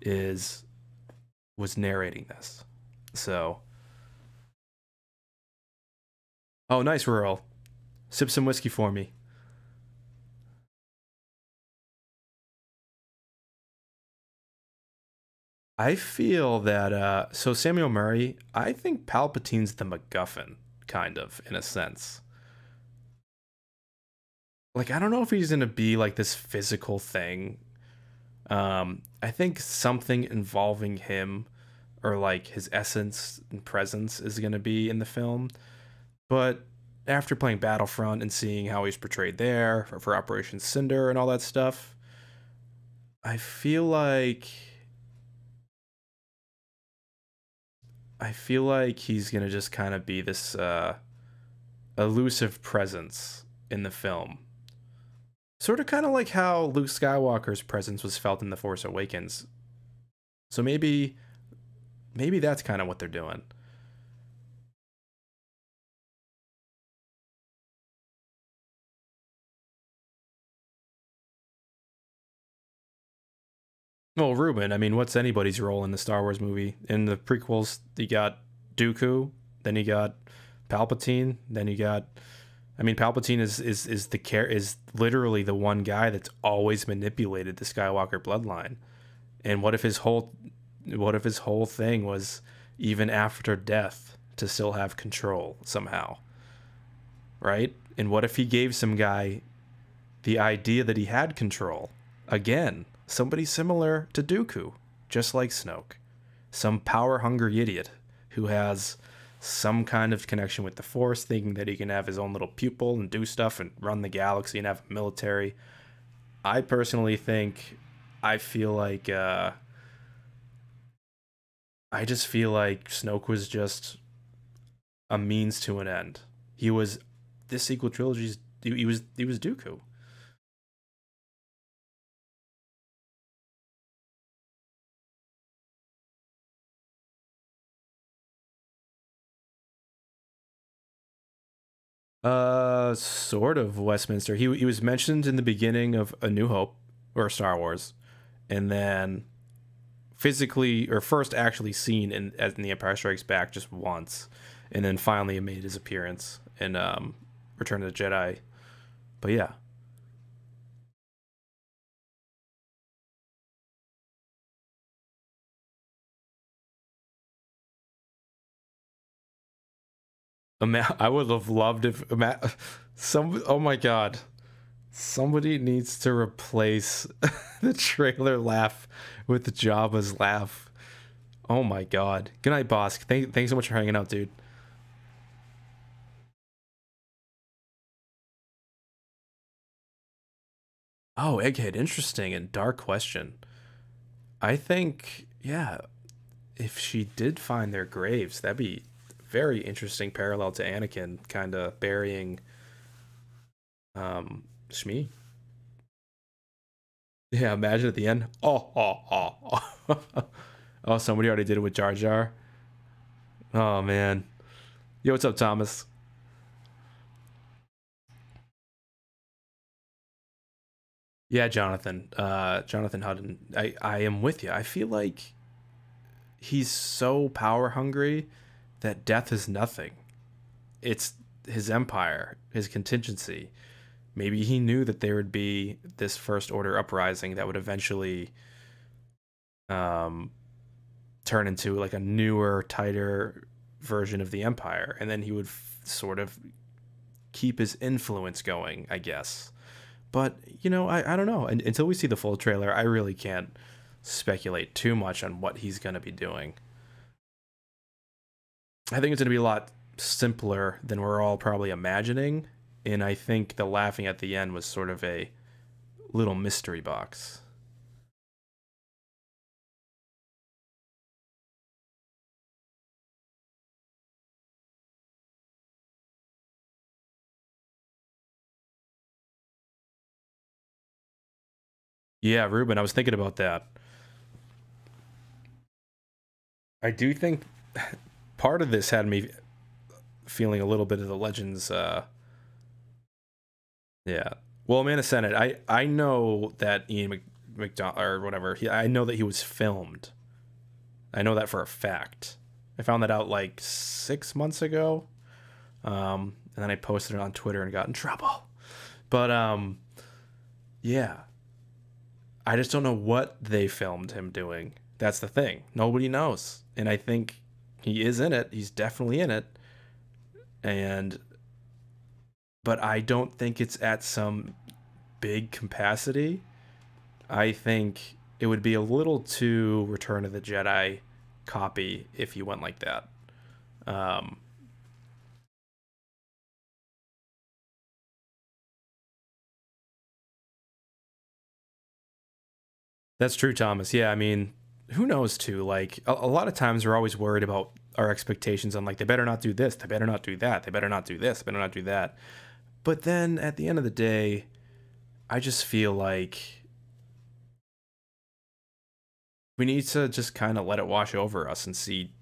is was narrating this. So, oh, nice, Rural. Sip some whiskey for me. I feel that so Samuel Murray, I think Palpatine's the MacGuffin, kind of, in a sense. Like I don't know if he's gonna be like this physical thing. I think something involving him or like his essence and presence is gonna be in the film. But after playing Battlefront and seeing how he's portrayed there for Operation Cinder and all that stuff, I feel like he's gonna just kind of be this elusive presence in the film. Sort of kind of like how Luke Skywalker's presence was felt in The Force Awakens. So maybe that's kind of what they're doing. Well, Ruben, I mean, what's anybody's role in the Star Wars movie? In the prequels, you got Dooku, then you got Palpatine, then you got I mean, Palpatine is literally the one guy that's always manipulated the Skywalker bloodline. And what if his whole thing was even after death to still have control somehow, right? And what if he gave some guy the idea that he had control? Again, somebody similar to Dooku, just like Snoke. Some power hungry idiot who has some kind of connection with the Force, thinking that he can have his own little pupil and do stuff and run the galaxy and have a military. I personally think, I feel like, I just feel like Snoke was just a means to an end. He was this sequel trilogy's. He was Dooku. Sort of Westminster. He was mentioned in the beginning of A New Hope or Star Wars, and then physically or first actually seen in The Empire Strikes Back just once, and then finally made his appearance in Return of the Jedi. But yeah. I would have loved if some. Oh my god, somebody needs to replace the trailer laugh with Jabba's laugh. Oh my god. Good night, boss. Thanks so much for hanging out, dude. Oh, Egghead, interesting and dark question. I think, yeah, if she did find their graves, that'd be very interesting parallel to Anakin kind of burying Shmi. Yeah, imagine at the end. Oh. Oh, somebody already did it with Jar Jar. Oh man. Yo, what's up, Thomas? Yeah, Jonathan. Jonathan Hutton. I am with you. I feel like he's so power hungry that death is nothing. It's his empire, his contingency. Maybe he knew that there would be this first order uprising that would eventually um turn into like a newer, tighter version of the empire, and then he would sort of keep his influence going, I guess. But I don't know. Until we see the full trailer, I really can't speculate too much on what he's going to be doing. I think it's going to be a lot simpler than we're all probably imagining, and I think the laughing at the end was sort of a little mystery box. Yeah, Ruben, I was thinking about that. I do think part of this had me feeling a little bit of the Legends. Yeah. Well, Man of Senate, I know that Ian McDonald or whatever. I know that he was filmed. I know that for a fact. I found that out like 6 months ago, and then I posted it on Twitter and got in trouble. But yeah, I just don't know what they filmed him doing. That's the thing. Nobody knows, and I think he is in it. He's definitely in it, and but I don't think it's at some big capacity. I think it would be a little too Return of the Jedi copy if you went like that. Um, that's true, Thomas. Yeah, I mean, who knows too? Like a lot of times we're always worried about our expectations on like they better not do this, they better not do that, they better not do this, they better not do that. But then at the end of the day, I just feel like we need to just kind of let it wash over us and see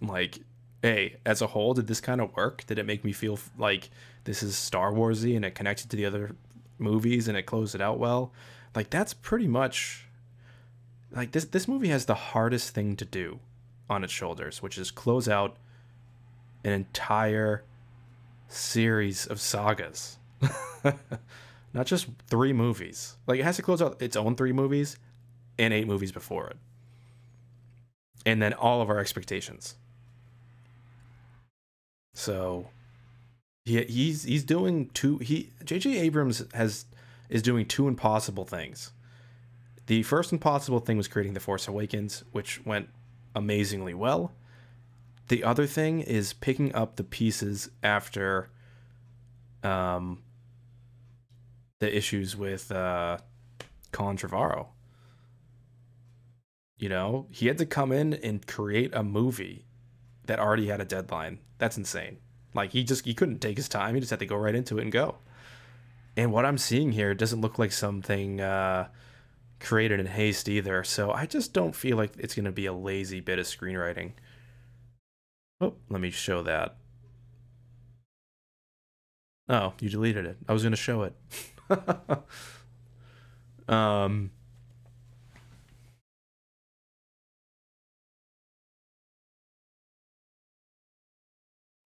like, hey, as a whole, did this kind of work? Did it make me feel like this is Star Warsy and it connected to the other movies and it closed it out well? Like that's pretty much like this movie has the hardest thing to do on its shoulders, which is close out an entire series of sagas. Not just three movies. Like it has to close out its own three movies and eight movies before it. And then all of our expectations. So he's doing two he JJ Abrams is doing two impossible things. The first impossible thing was creating The Force Awakens, which went amazingly well. The other thing is picking up the pieces after the issues with Colin Trevorrow. He had to come in and create a movie that already had a deadline. That's insane. Like he couldn't take his time. He just had to go right into it and go. And what I'm seeing here doesn't look like something created in haste either. So I just don't feel like it's going to be a lazy bit of screenwriting. Oh, let me show that. Oh, you deleted it. I was going to show it. um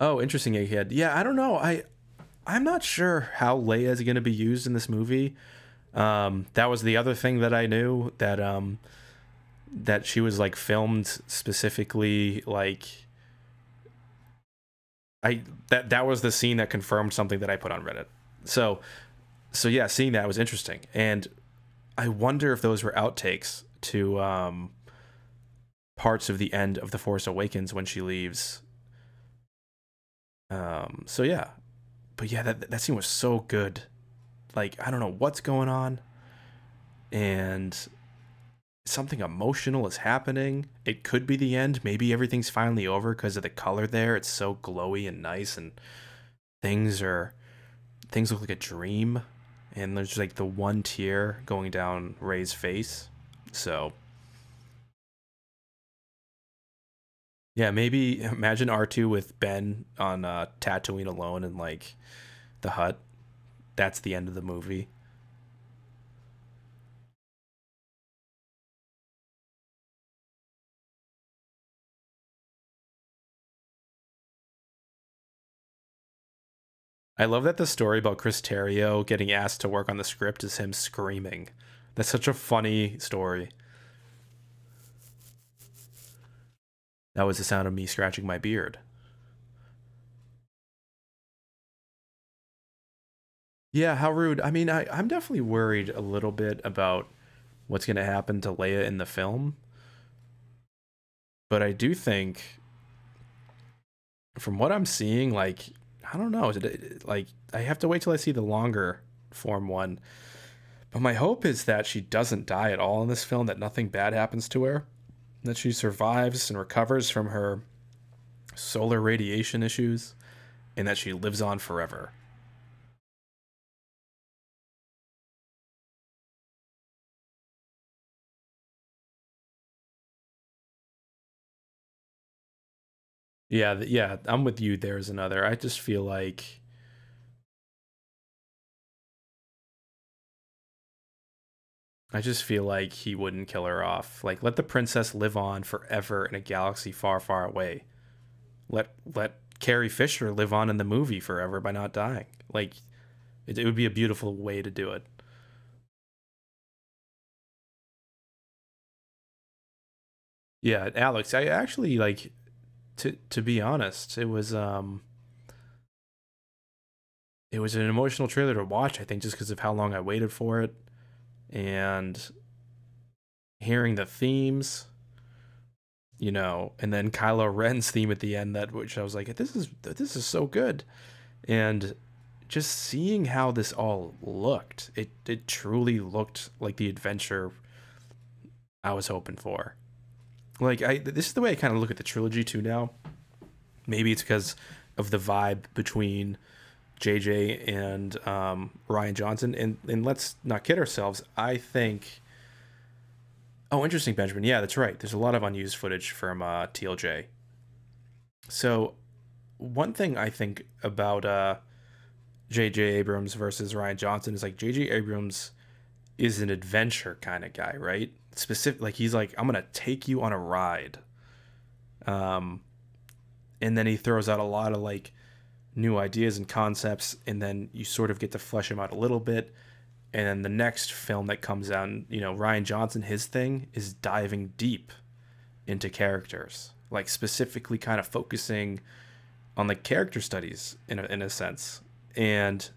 Oh, interesting, Egghead. Yeah, I don't know. I'm not sure how Leia is going to be used in this movie. That was the other thing that I knew, that she was like filmed specifically, like I that was the scene that confirmed something that I put on Reddit. So yeah, seeing that was interesting, and I wonder if those were outtakes to parts of the end of The Force Awakens when she leaves. So yeah, but yeah, that scene was so good. Like, I don't know what's going on, and something emotional is happening. It could be the end. Maybe everything's finally over because of the color there. It's so glowy and nice, and things are things look like a dream. And there's like the one tear going down Rey's face. So yeah, maybe imagine R2 with Ben on Tatooine alone in like the hut. That's the end of the movie. I love that the story about Chris Terrio getting asked to work on the script is him screaming. That's such a funny story. That was the sound of me scratching my beard. Yeah, how rude. I mean, I'm definitely worried a little bit about what's going to happen to Leia in the film, but I do think, from what I'm seeing, like, I don't know, like, I have to wait till I see the longer form one. But my hope is that she doesn't die at all in this film, that nothing bad happens to her, that she survives and recovers from her solar radiation issues, and that she lives on forever. Yeah, yeah, I'm with you. There's another. I just feel like he wouldn't kill her off. Like, let the princess live on forever in a galaxy far, far away. Let Carrie Fisher live on in the movie forever by not dying. Like, it would be a beautiful way to do it. Yeah, Alex, I actually like, to be honest, it was an emotional trailer to watch, I think, just because of how long I waited for it, and hearing the themes, and then Kylo Ren's theme at the end, that which I was like, this is so good. And just seeing how this all looked, it truly looked like the adventure I was hoping for. Like, this is the way I kind of look at the trilogy too now. Maybe it's because of the vibe between JJ and Ryan Johnson, and let's not kid ourselves. I think. Oh, interesting, Benjamin. Yeah, that's right. There's a lot of unused footage from TLJ. So, one thing I think about J.J. Abrams versus Ryan Johnson is, like, J.J. Abrams is an adventure kind of guy, right? Specific, like, he's like, I'm gonna take you on a ride, um, and then he throws out a lot of like new ideas and concepts, and then you sort of get to flesh him out a little bit. And then the next film that comes out, Ryan Johnson, his thing is diving deep into characters, like specifically kind of focusing on the character studies in a sense. And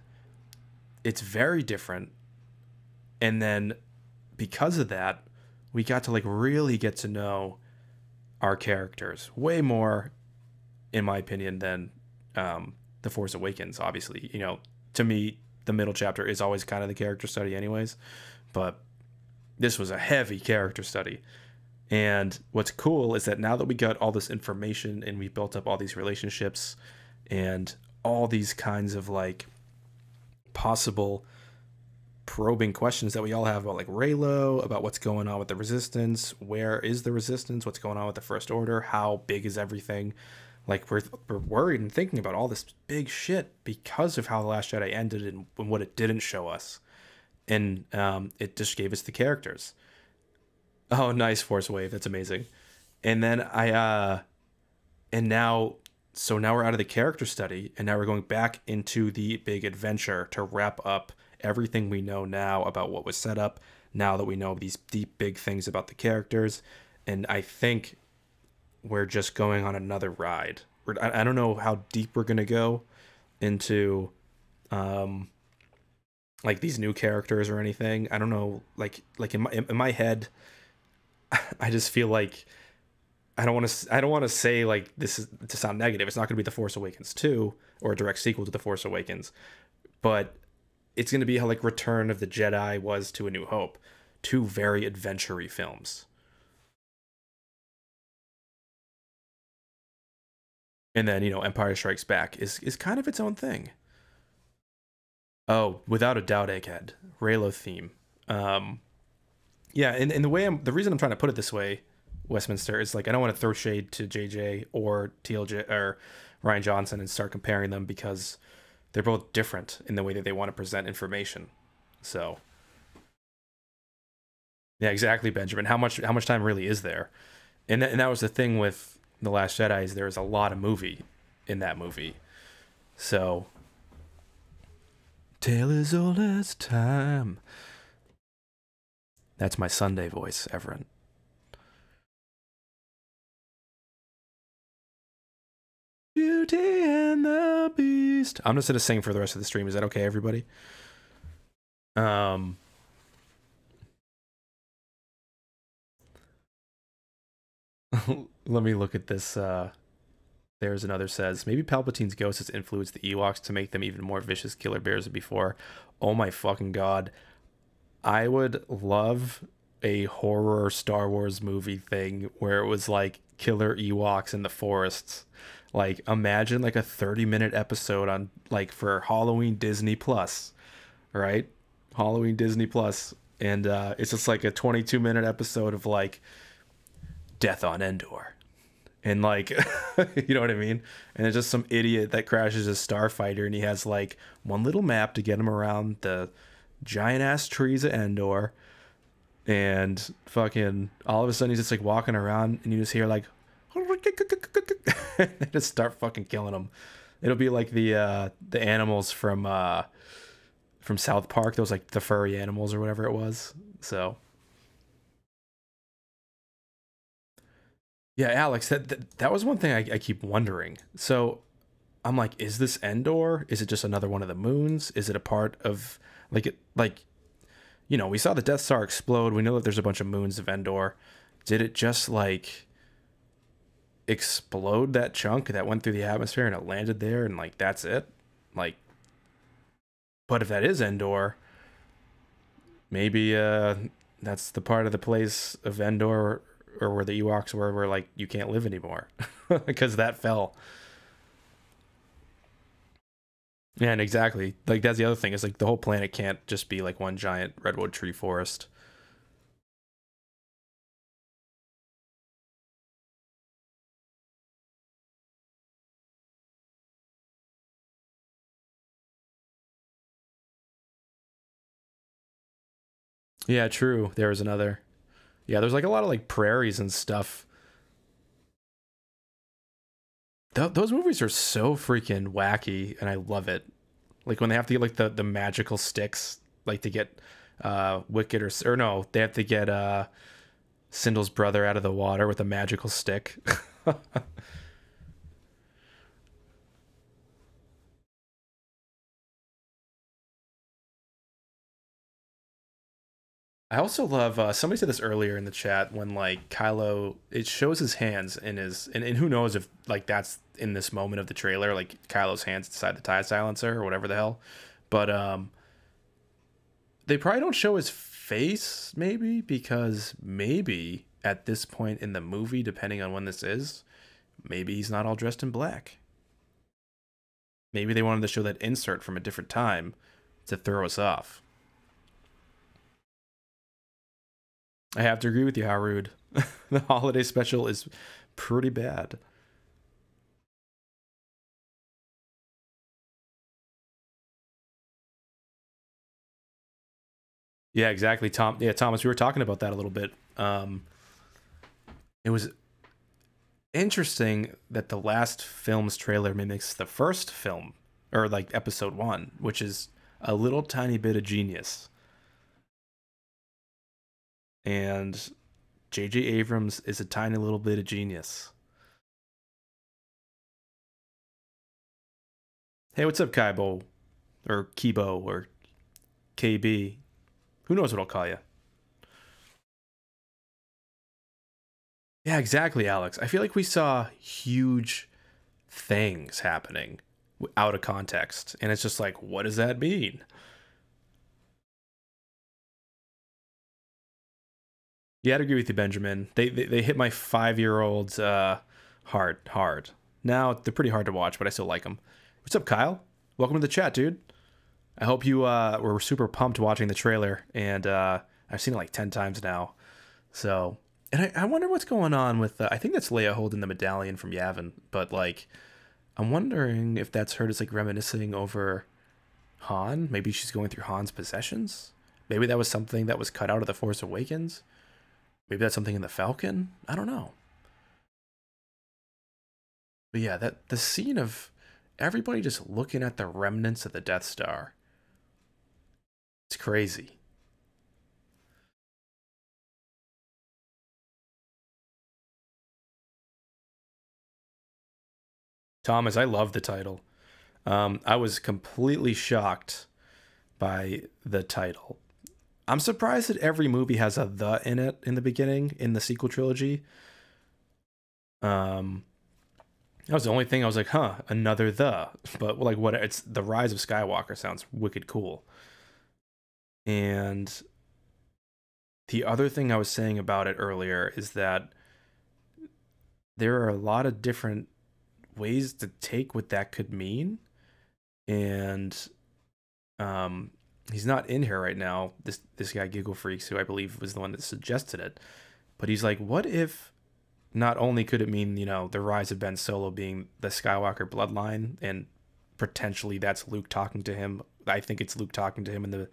it's very different. And then because of that, we got to like really get to know our characters way more, in my opinion, than The Force Awakens. Obviously, to me, the middle chapter is always kind of the character study, anyways. But this was a heavy character study. And what's cool is that now that we got all this information and we built up all these relationships and all these kinds of like possible probing questions that we all have about like Raylo, about what's going on with the Resistance, where is the Resistance, what's going on with the First Order, how big is everything. Like, we're worried and thinking about all this big shit because of how The Last Jedi ended and what it didn't show us. And it just gave us the characters. Oh, nice Force Wave. That's amazing. And then and now so now we're out of the character study, and now we're going back into the big adventure to wrap up everything we know now about what was set up, now that we know these deep, big things about the characters. And I think we're just going on another ride. I don't know how deep we're going to go into like these new characters or anything. I don't know, like in my head, I just feel like I don't want to say like this is to sound negative. It's not going to be The Force Awakens 2 or a direct sequel to The Force Awakens, but it's going to be how like Return of the Jedi was to A New Hope, two very adventure-y films. And then, Empire Strikes Back is kind of its own thing. Oh, without a doubt, Egghead. Reylo theme. Yeah, and the reason I'm trying to put it this way, Westminster, is like I don't want to throw shade to JJ or TLJ or Ryan Johnson and start comparing them because they're both different in the way that they want to present information. So yeah, exactly, Benjamin. How much time really is there? And that was the thing with The Last Jedi, is there was a lot of movie in that movie. So tale as old as time. That's my Sunday voice, Everett. Beauty and the Beast. I'm just gonna sing for the rest of the stream. Is that okay, everybody? Um, Let me look at this. There's another says, maybe Palpatine's ghost has influenced the Ewoks to make them even more vicious killer bears than before. Oh my fucking god. I would love a horror Star Wars movie thing where it was like killer Ewoks in the forests. Like imagine like a 30-minute episode on like for Halloween Disney Plus, right? Halloween Disney Plus, and it's just like a 22-minute episode of like Death on Endor. And like you know what I mean? And it's just some idiot that crashes a starfighter and he has like one little map to get him around the giant ass trees of Endor, and fucking all of a sudden he's just like walking around and you just hear like they just start fucking killing him. It'll be like the animals from South Park, those like the furry animals or whatever it was. So yeah, Alex, that was one thing I keep wondering. So I'm like, is this Endor? Is it just another one of the moons? Is it a part of we saw the Death Star explode. We know that there's a bunch of moons of Endor. Did it just like explode that chunk that went through the atmosphere and it landed there and like that's it? Like, but if that is Endor, maybe that's the part of the place of Endor or where the Ewoks were where like you can't live anymore because that fell. Yeah, and exactly. Like that's the other thing, is like the whole planet can't just be like one giant redwood tree forest. Yeah, true. There was another. Yeah, there's like a lot of like prairies and stuff. Those movies are so freaking wacky, and I love it. Like when they have to get like the magical sticks, like to get Wicked or no, they have to get Sindel's brother out of the water with a magical stick. I also love somebody said this earlier in the chat when like Kylo, it shows his hands in his and who knows if like that's in this moment of the trailer, like Kylo's hands inside the tie silencer or whatever the hell. But they probably don't show his face, maybe because maybe at this point in the movie, depending on when this is, maybe he's not all dressed in black. Maybe they wanted to show that insert from a different time to throw us off. I have to agree with you, Harud. The holiday special is pretty bad. Yeah, exactly, Tom. Yeah, Thomas, we were talking about that a little bit. It was Interesting that the last film's trailer mimics the first film, or like episode one, which is a little tiny bit of genius. And J.J. Abrams is a tiny little bit of genius. Hey, what's up, Kaibo? Or Kibo, or KB? Who knows what I'll call you? Yeah, exactly, Alex. I feel like we saw huge things happening out of context. And it's just like, what does that mean? Yeah, I'd agree with you, Benjamin. They hit my 5 year olds hard. Now they're pretty hard to watch, but I still like them. What's up, Kyle? Welcome to the chat, dude. I hope you were super pumped watching the trailer, and I've seen it like 10 times now. So, and I wonder what's going on with. I think that's Leia holding the medallion from Yavin, but like, I'm wondering if that's her just like reminiscing over Han. Maybe she's going through Han's possessions. Maybe that was something that was cut out of the Force Awakens. Maybe that's something in the Falcon. I don't know. But yeah, that the scene of everybody just looking at the remnants of the Death Star. It's crazy. Thomas, I love the title. I was completely shocked by the title. I'm surprised that every movie has a "the" in it in the beginning in the sequel trilogy. Um, that was the only thing I was like, huh, another "the." But like, what? It's the Rise of Skywalker sounds wicked cool. And the other thing I was saying about it earlier is that there are a lot of different ways to take what that could mean. And um, he's not in here right now. This guy Giggle Freaks, who I believe was the one that suggested it, but he's like, what if not only could it mean, the rise of Ben Solo being the Skywalker bloodline, and potentially that's Luke talking to him. I think it's Luke talking to him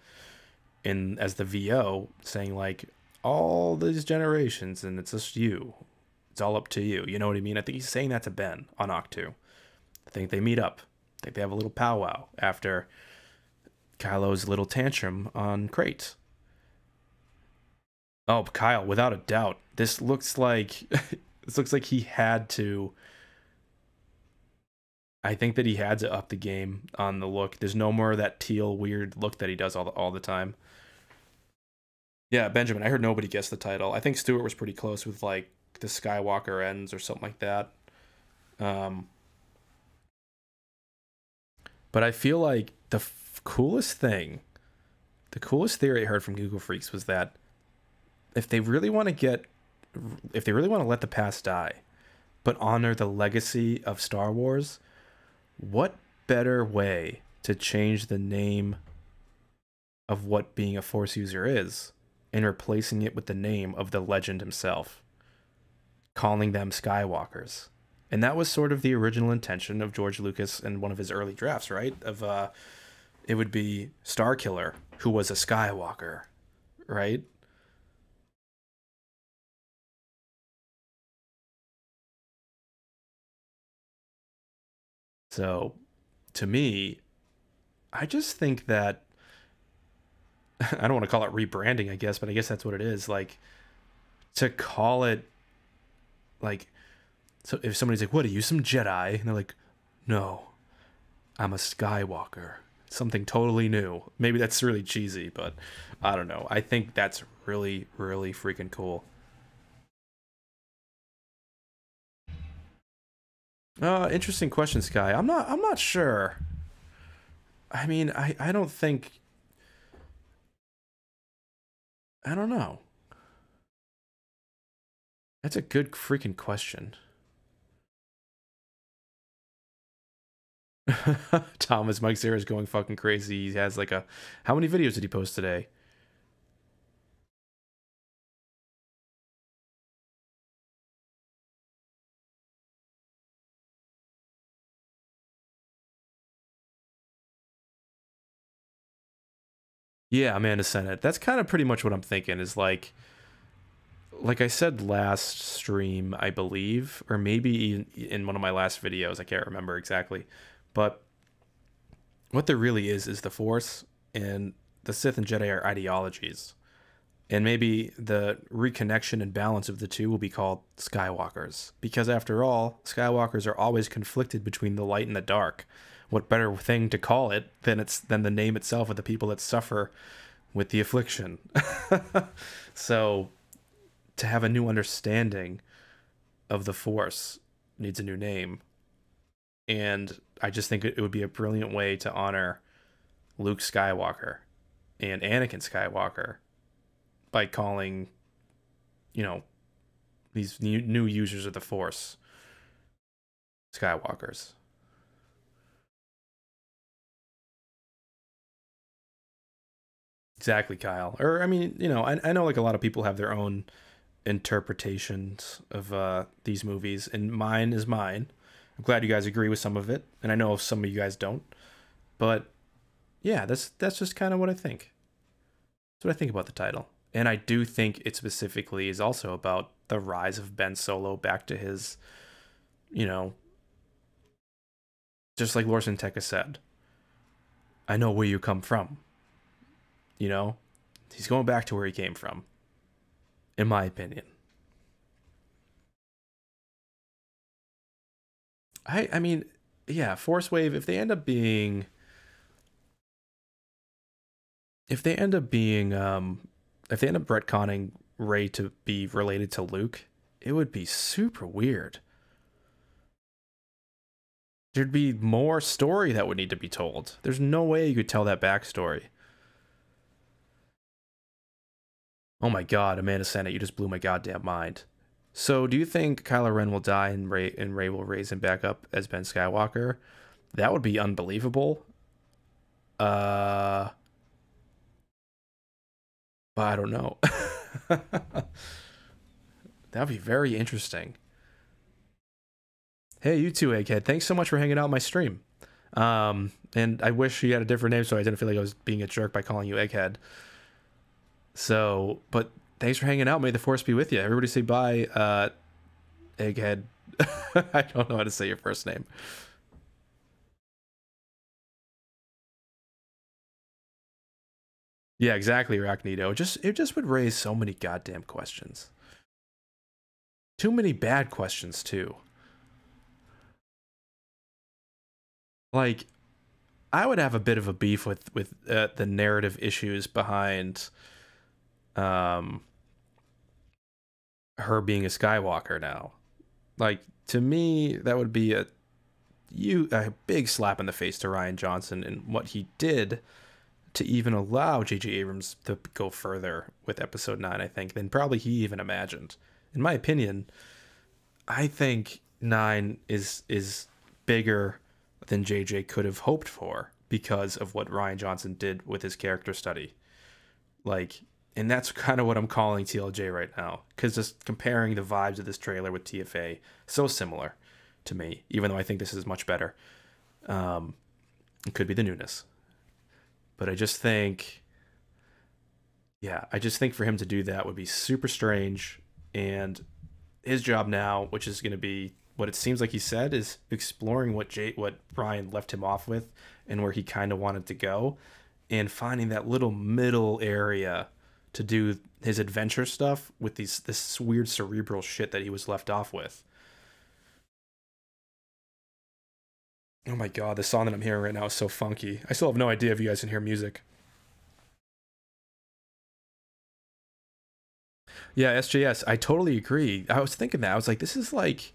in as the VO, saying like, all these generations, and it's just you. It's all up to you. You know what I mean? I think he's saying that to Ben on Octu. I think they meet up. I think they have a little powwow after Kylo's little tantrum on Crate. Oh, Kyle, without a doubt, this looks like this looks like he had to. I think that he had to up the game on the look. There's no more of that teal weird look that he does all the time. Yeah, Benjamin, I heard nobody guessed the title. I think Stuart was pretty close with like the Skywalker ends or something like that. Um, but I feel like coolest thing, the coolest theory I heard from Google Freaks was that if they really want to if they really want to let the past die, but honor the legacy of Star Wars, what better way to change the name of what being a Force user is and replacing it with the name of the legend himself, calling them Skywalkers. And that was sort of the original intention of George Lucas in one of his early drafts, right? Of it would be Starkiller, who was a Skywalker, right? So, to me, I just think that I don't want to call it rebranding, I guess, but I guess that's what it is. Like, to call it like, so if somebody's like, "What are you, some Jedi?" and they're like, "No, I'm a Skywalker." Something totally new. Maybe that's really cheesy, but I don't know. I think that's really, really freaking cool. Interesting question, Sky. I'm not sure. I mean, I don't think I don't know. That's a good freaking question. Thomas Mike Zero is going fucking crazy. He has like a how many videos did he post today? Yeah, Amanda Sennett. That's kind of pretty much what I'm thinking is like like I said last stream, I believe, or maybe in one of my last videos, I can't remember exactly, but what there really is the Force, and the Sith and Jedi are ideologies. And maybe the reconnection and balance of the two will be called Skywalkers. Because after all, Skywalkers are always conflicted between the light and the dark. What better thing to call it than the name itself of the people that suffer with the affliction? So to have a new understanding of the Force needs a new name. And I just think it would be a brilliant way to honor Luke Skywalker and Anakin Skywalker by calling, you know, these new users of the Force Skywalkers. Exactly, Kyle. Or, I mean, you know, I know like a lot of people have their own interpretations of these movies, and mine is mine. I'm glad you guys agree with some of it, and I know some of you guys don't. But yeah, that's just kind of what I think. That's what I think about the title. And I do think it specifically is also about the rise of Ben Solo back to his, you know, just like Lorson Tekka said, I know where you come from. You know, he's going back to where he came from, in my opinion. I mean, yeah, Force Wave, if they end up being retconning Rey to be related to Luke, it would be super weird. There'd be more story that would need to be told. There's no way you could tell that backstory. Oh my god, Amanda Sennett, you just blew my goddamn mind. So, do you think Kylo Ren will die and Rey will raise him back up as Ben Skywalker? That would be unbelievable. But I don't know. That'd be very interesting. Hey, you too, Egghead. Thanks so much for hanging out on my stream. And I wish you had a different name so I didn't feel like I was being a jerk by calling you Egghead. So, but thanks for hanging out. May the Force be with you. Everybody say bye, Egghead. I don't know how to say your first name. Yeah, exactly, Arachnito. It just would raise so many goddamn questions. Too many bad questions, too. Like, I would have a bit of a beef with the narrative issues behind her being a Skywalker now. Like, to me, that would be a big slap in the face to Rian Johnson and what he did to even allow J.J. Abrams to go further with Episode 9, I think, than probably he even imagined. In my opinion, I think 9 is bigger than J.J. could have hoped for because of what Rian Johnson did with his character study. Like, and that's kind of what I'm calling TLJ right now, because just comparing the vibes of this trailer with TFA, so similar to me, even though I think this is much better. It could be the newness. But I just think, yeah, I just think for him to do that would be super strange. And his job now, which is going to be what it seems like he said, is exploring what Brian left him off with and where he kind of wanted to go, and finding that little middle area to do his adventure stuff with this weird cerebral shit that he was left off with. Oh my god, the song that I'm hearing right now is so funky. I still have no idea if you guys can hear music. Yeah, SJS, I totally agree. I was thinking that. I was like, this is like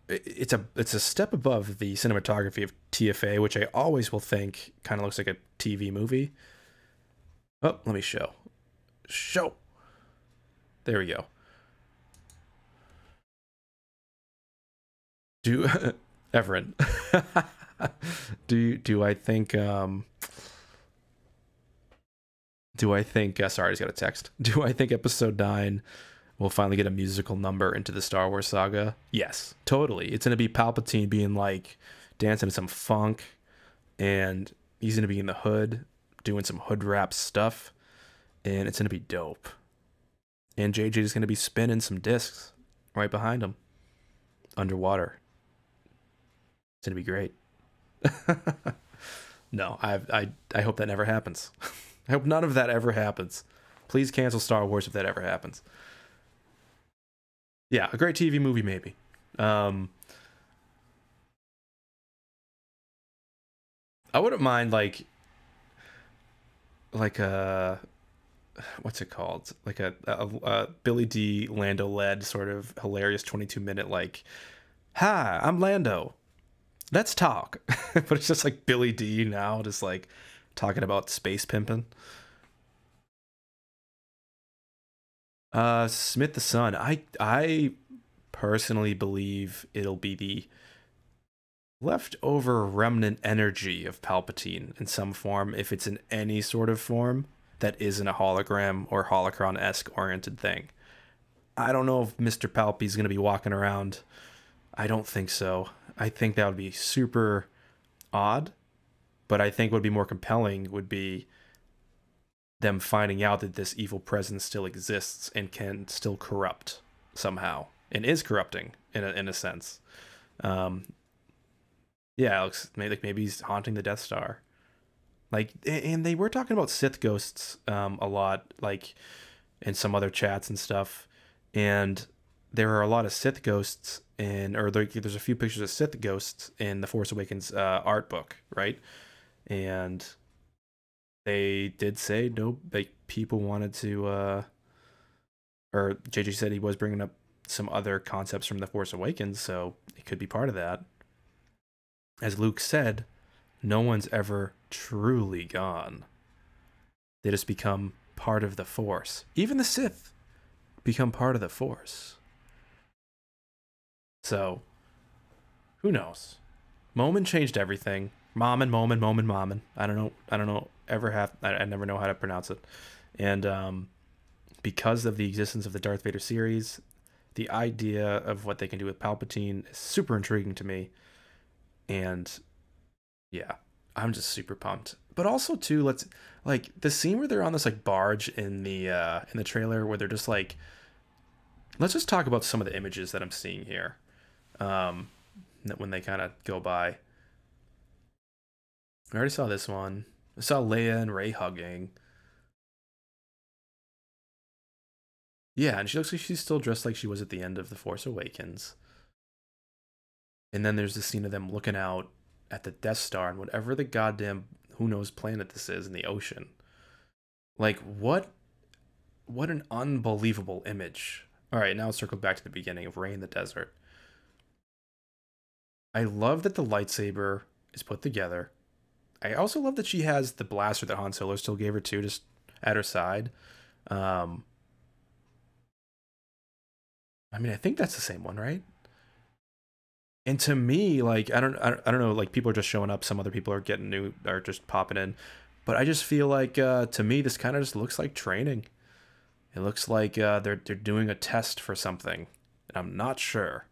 it's a step above the cinematography of TFA, which I always will think kind of looks like a TV movie. Oh, let me show. There we go. Everett. do I think sorry, I just got a text. Do I think Episode 9 will finally get a musical number into the Star Wars saga? Yes, totally. It's gonna be Palpatine being like dancing to some funk, and he's gonna be in the hood doing some hood rap stuff, and it's gonna be dope. And JJ's going to be spinning some discs right behind him underwater. It's going to be great. No, I hope that never happens. I hope none of that ever happens. Please cancel Star Wars if that ever happens. Yeah, a great TV movie maybe. I wouldn't mind like a what's it called? Like a Billy D. Lando led sort of hilarious 22-minute like, "Hi, I'm Lando. Let's talk." But it's just like Billy D now, just like talking about space pimping. Smith the Son. I personally believe it'll be the leftover remnant energy of Palpatine in some form, if it's in any sort of form that isn't a hologram or holocron-esque oriented thing. I don't know if Mr. Palpy's going to be walking around. I don't think so. I think that would be super odd, but I think what would be more compelling would be them finding out that this evil presence still exists and can still corrupt somehow, and is corrupting in a sense. Um, yeah, it looks maybe he's haunting the Death Star. Like, and they were talking about Sith ghosts a lot, like in some other chats and stuff. And there are a lot of Sith ghosts there's a few pictures of Sith ghosts in the Force Awakens art book, right? And they did say no, like people wanted to, or JJ said he was bringing up some other concepts from the Force Awakens, so it could be part of that. As Luke said, no one's ever truly gone. They just become part of the Force. Even the Sith become part of the Force. So, who knows? Momin changed everything. Momin. I don't know. I never know how to pronounce it. And because of the existence of the Darth Vader series, the idea of what they can do with Palpatine is super intriguing to me. And yeah, I'm just super pumped. But also too, let's like the scene where they're on this like barge in the trailer where they're just like, let's just talk about some of the images that I'm seeing here. That when they kind of go by. I already saw this one. I saw Leia and Rey hugging. Yeah, and she looks like she's still dressed like she was at the end of The Force Awakens. And then there's the scene of them looking out at the Death Star and whatever the goddamn who knows planet this is in the ocean. Like what an unbelievable image. All right, now let's circle back to the beginning of Rey in the desert. I love that the lightsaber is put together. I also love that she has the blaster that Han Solo still gave her too, just at her side. I mean, I think that's the same one, right? And to me, like I don't know, like people are just showing up. Some other people are getting new, are just popping in. But I just feel like to me, this kind of just looks like training. It looks like they're doing a test for something, and I'm not sure.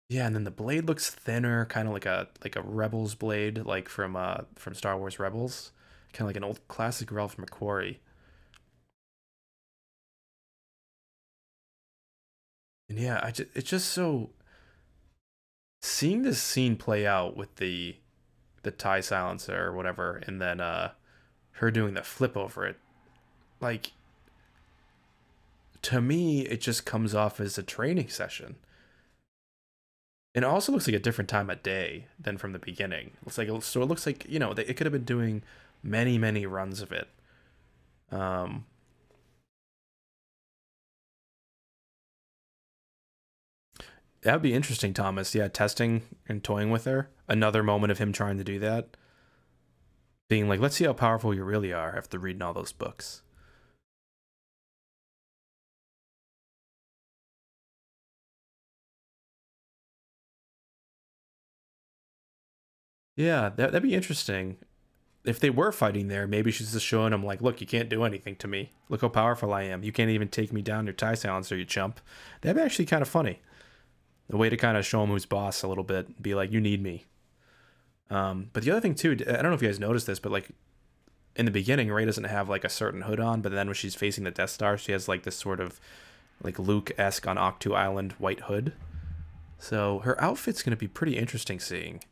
Yeah, and then the blade looks thinner, kind of like a Rebels blade, like from Star Wars Rebels, kind of like an old classic Ralph McQuarrie. And yeah, it's just so seeing this scene play out with the tie silencer or whatever, and then her doing the flip over it, like to me, it just comes off as a training session. And it also looks like a different time of day than from the beginning. So it looks like it could have been doing many runs of it. Um, that would be interesting, Thomas. Yeah, testing and toying with her. Another moment of him trying to do that, being like, "Let's see how powerful you really are after reading all those books." Yeah, that'd be interesting. If they were fighting there, maybe she's just showing him like, "Look, you can't do anything to me. Look how powerful I am. You can't even take me down your tie silencer, you chump." That'd be actually kind of funny. The way to kind of show him who's boss a little bit, be like, "You need me." But the other thing too, I don't know if you guys noticed this, but like in the beginning, Rey doesn't have like a certain hood on, but then when she's facing the Death Star, she has like this sort of like Luke-esque on Octu Island white hood. So her outfit's going to be pretty interesting seeing.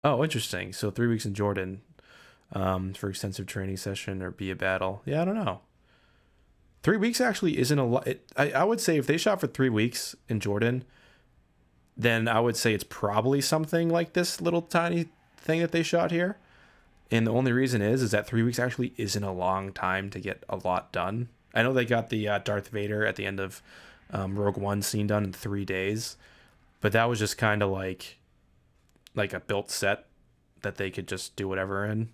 Oh, interesting. So 3 weeks in Jordan for extensive training session or be a battle. Yeah, I don't know. 3 weeks actually isn't a lot. I would say if they shot for 3 weeks in Jordan, then I would say it's probably something like this little tiny thing that they shot here. And the only reason is that 3 weeks actually isn't a long time to get a lot done. I know they got the Darth Vader at the end of Rogue One scene done in 3 days, but that was just kind of like a built set that they could just do whatever in.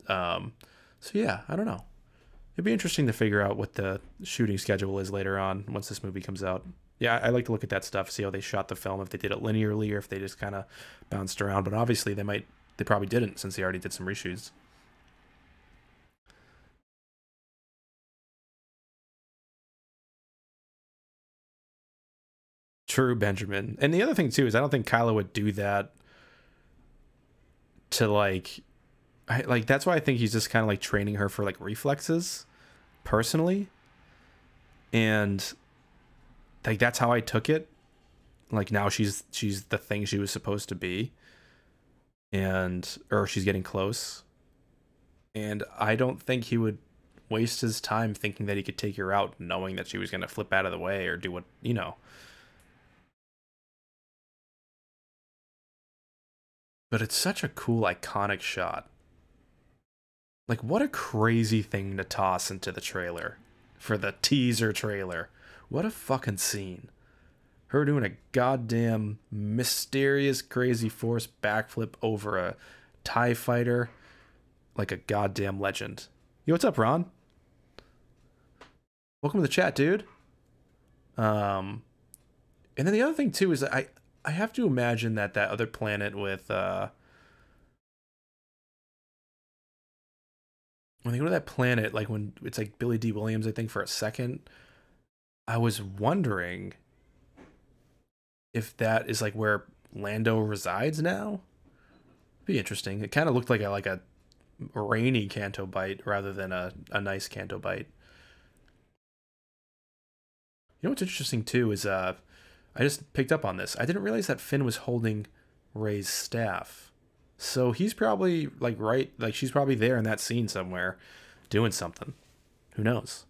So yeah, I don't know. It'd be interesting to figure out what the shooting schedule is later on once this movie comes out. Yeah, I like to look at that stuff, see how they shot the film, if they did it linearly or if they just kind of bounced around. But obviously they probably didn't since they already did some reshoots. True, Benjamin. And the other thing too is I don't think Kylo would do that to like that's why I think he's just kind of like training her for like reflexes personally. And like that's how I took it. Like now she's the thing she was supposed to be. And or she's getting close. And I don't think he would waste his time thinking that he could take her out knowing that she was going to flip out of the way or do what, you know. But it's such a cool iconic shot. Like what a crazy thing to toss into the trailer for the teaser trailer. What a fucking scene. Her doing a goddamn mysterious crazy force backflip over a TIE fighter like a goddamn legend. Yo, what's up, Ron? Welcome to the chat, dude. And then the other thing too is that I have to imagine that other planet with when they go to that planet, like when it's like Billy D. Williams, I think for a second, I was wondering if that is like where Lando resides now. Be interesting. It kind of looked like a rainy Canto Bite rather than a nice Canto Bite. You know what's interesting too is I just picked up on this. I didn't realize that Finn was holding Rey's staff. So he's probably like right, like she's probably there in that scene somewhere doing something. Who knows?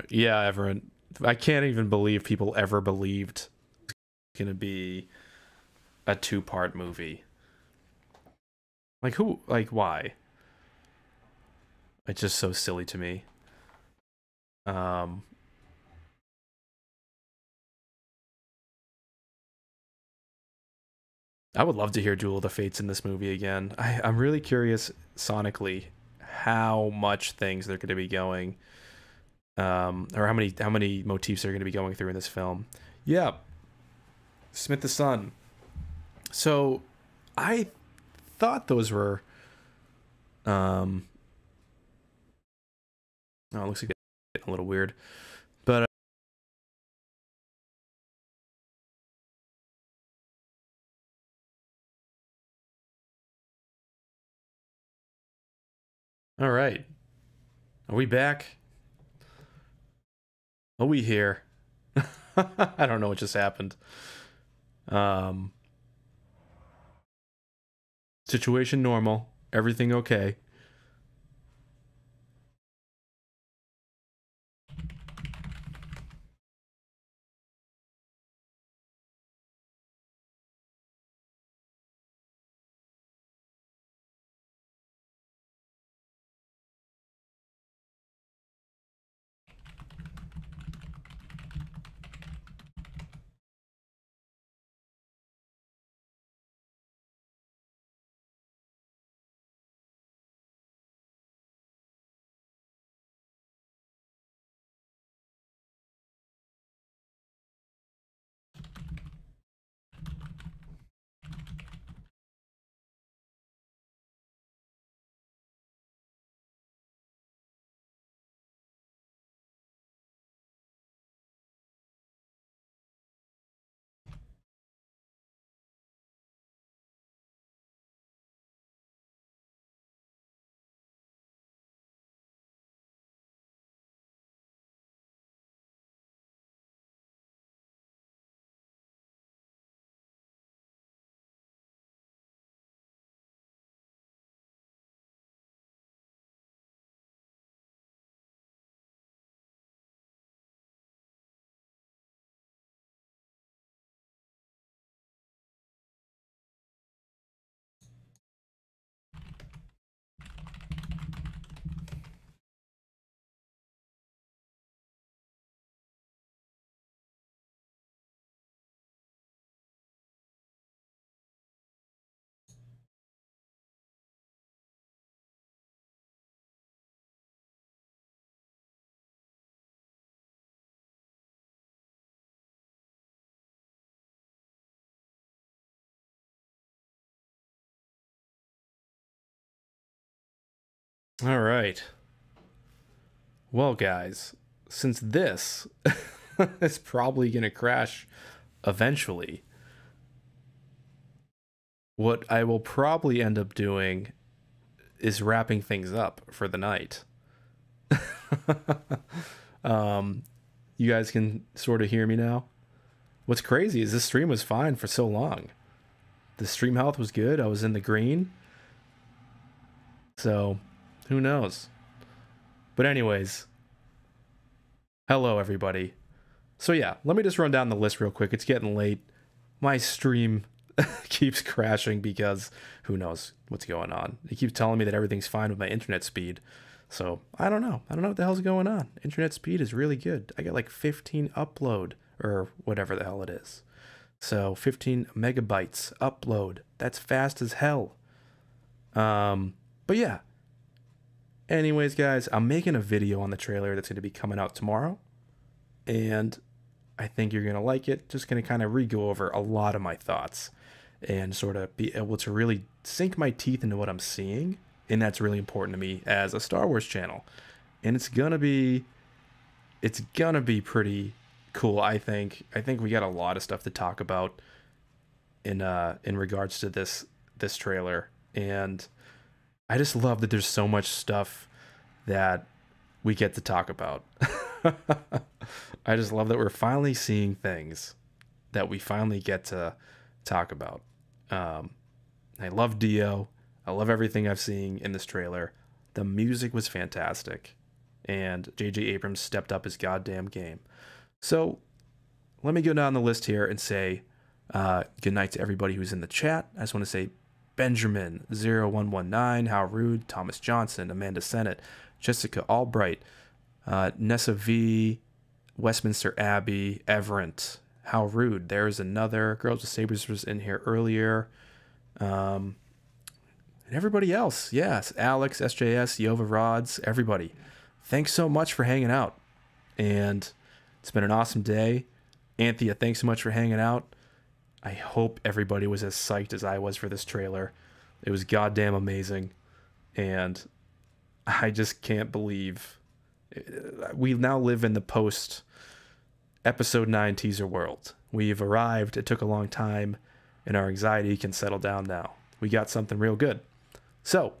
Yeah, Everett. I can't even believe people ever believed it's gonna be a two-part movie. Like who? Like why? It's just so silly to me. Um, I would love to hear Duel of the Fates in this movie again. I'm really curious sonically how much things they're going to be going, or how many motifs are going to be going through in this film. Yeah, Smith the Son. So, I thought those were, oh, it looks like it's a little weird, but all right, are we back? Are we here? I don't know what just happened. Um, Situation normal. Everything okay. All right. Well, guys, since this is probably going to crash eventually, what I will probably end up doing is wrapping things up for the night. You guys can sort of hear me now. What's crazy is this stream was fine for so long. The stream health was good. I was in the green. So, who knows? But anyways, hello everybody. So yeah, let me just run down the list real quick. It's getting late. My stream keeps crashing because who knows what's going on. It keeps telling me that everything's fine with my internet speed. So, I don't know. I don't know what the hell's going on. Internet speed is really good. I got like 15 upload or whatever the hell it is. So 15 megabytes upload. That's fast as hell. But yeah. Anyways, guys, I'm making a video on the trailer that's going to be coming out tomorrow. And I think you're going to like it. Just going to kind of re-go over a lot of my thoughts and sort of be able to really sink my teeth into what I'm seeing. And that's really important to me as a Star Wars channel. And it's going to be pretty cool, I think. I think we got a lot of stuff to talk about in regards to this trailer, and I just love that there's so much stuff that we get to talk about. I just love that we're finally seeing things that we finally get to talk about. I love Dio. I love everything I've seen in this trailer. The music was fantastic, and J.J. Abrams stepped up his goddamn game. So let me go down the list here and say good night to everybody who's in the chat. I just want to say Benjamin0119, How Rude, Thomas Johnson, Amanda Sennett, Jessica Albright, Nessa V, Westminster Abbey, Everett, How Rude. There's another. Girls with Sabers was in here earlier. And everybody else. Yes, Alex, SJS, Yova Rods, everybody. Thanks so much for hanging out. And it's been an awesome day. Anthea, thanks so much for hanging out. I hope everybody was as psyched as I was for this trailer. It was goddamn amazing. And I just can't believe we now live in the post episode 9 teaser world. We've arrived. It took a long time, and our anxiety can settle down now. We got something real good. So,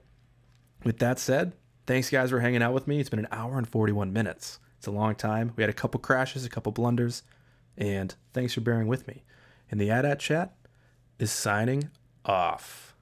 with that said, thanks guys for hanging out with me. It's been an hour and 41 minutes. It's a long time. We had a couple crashes, a couple blunders, and thanks for bearing with me. And the AT-AT chat is signing off.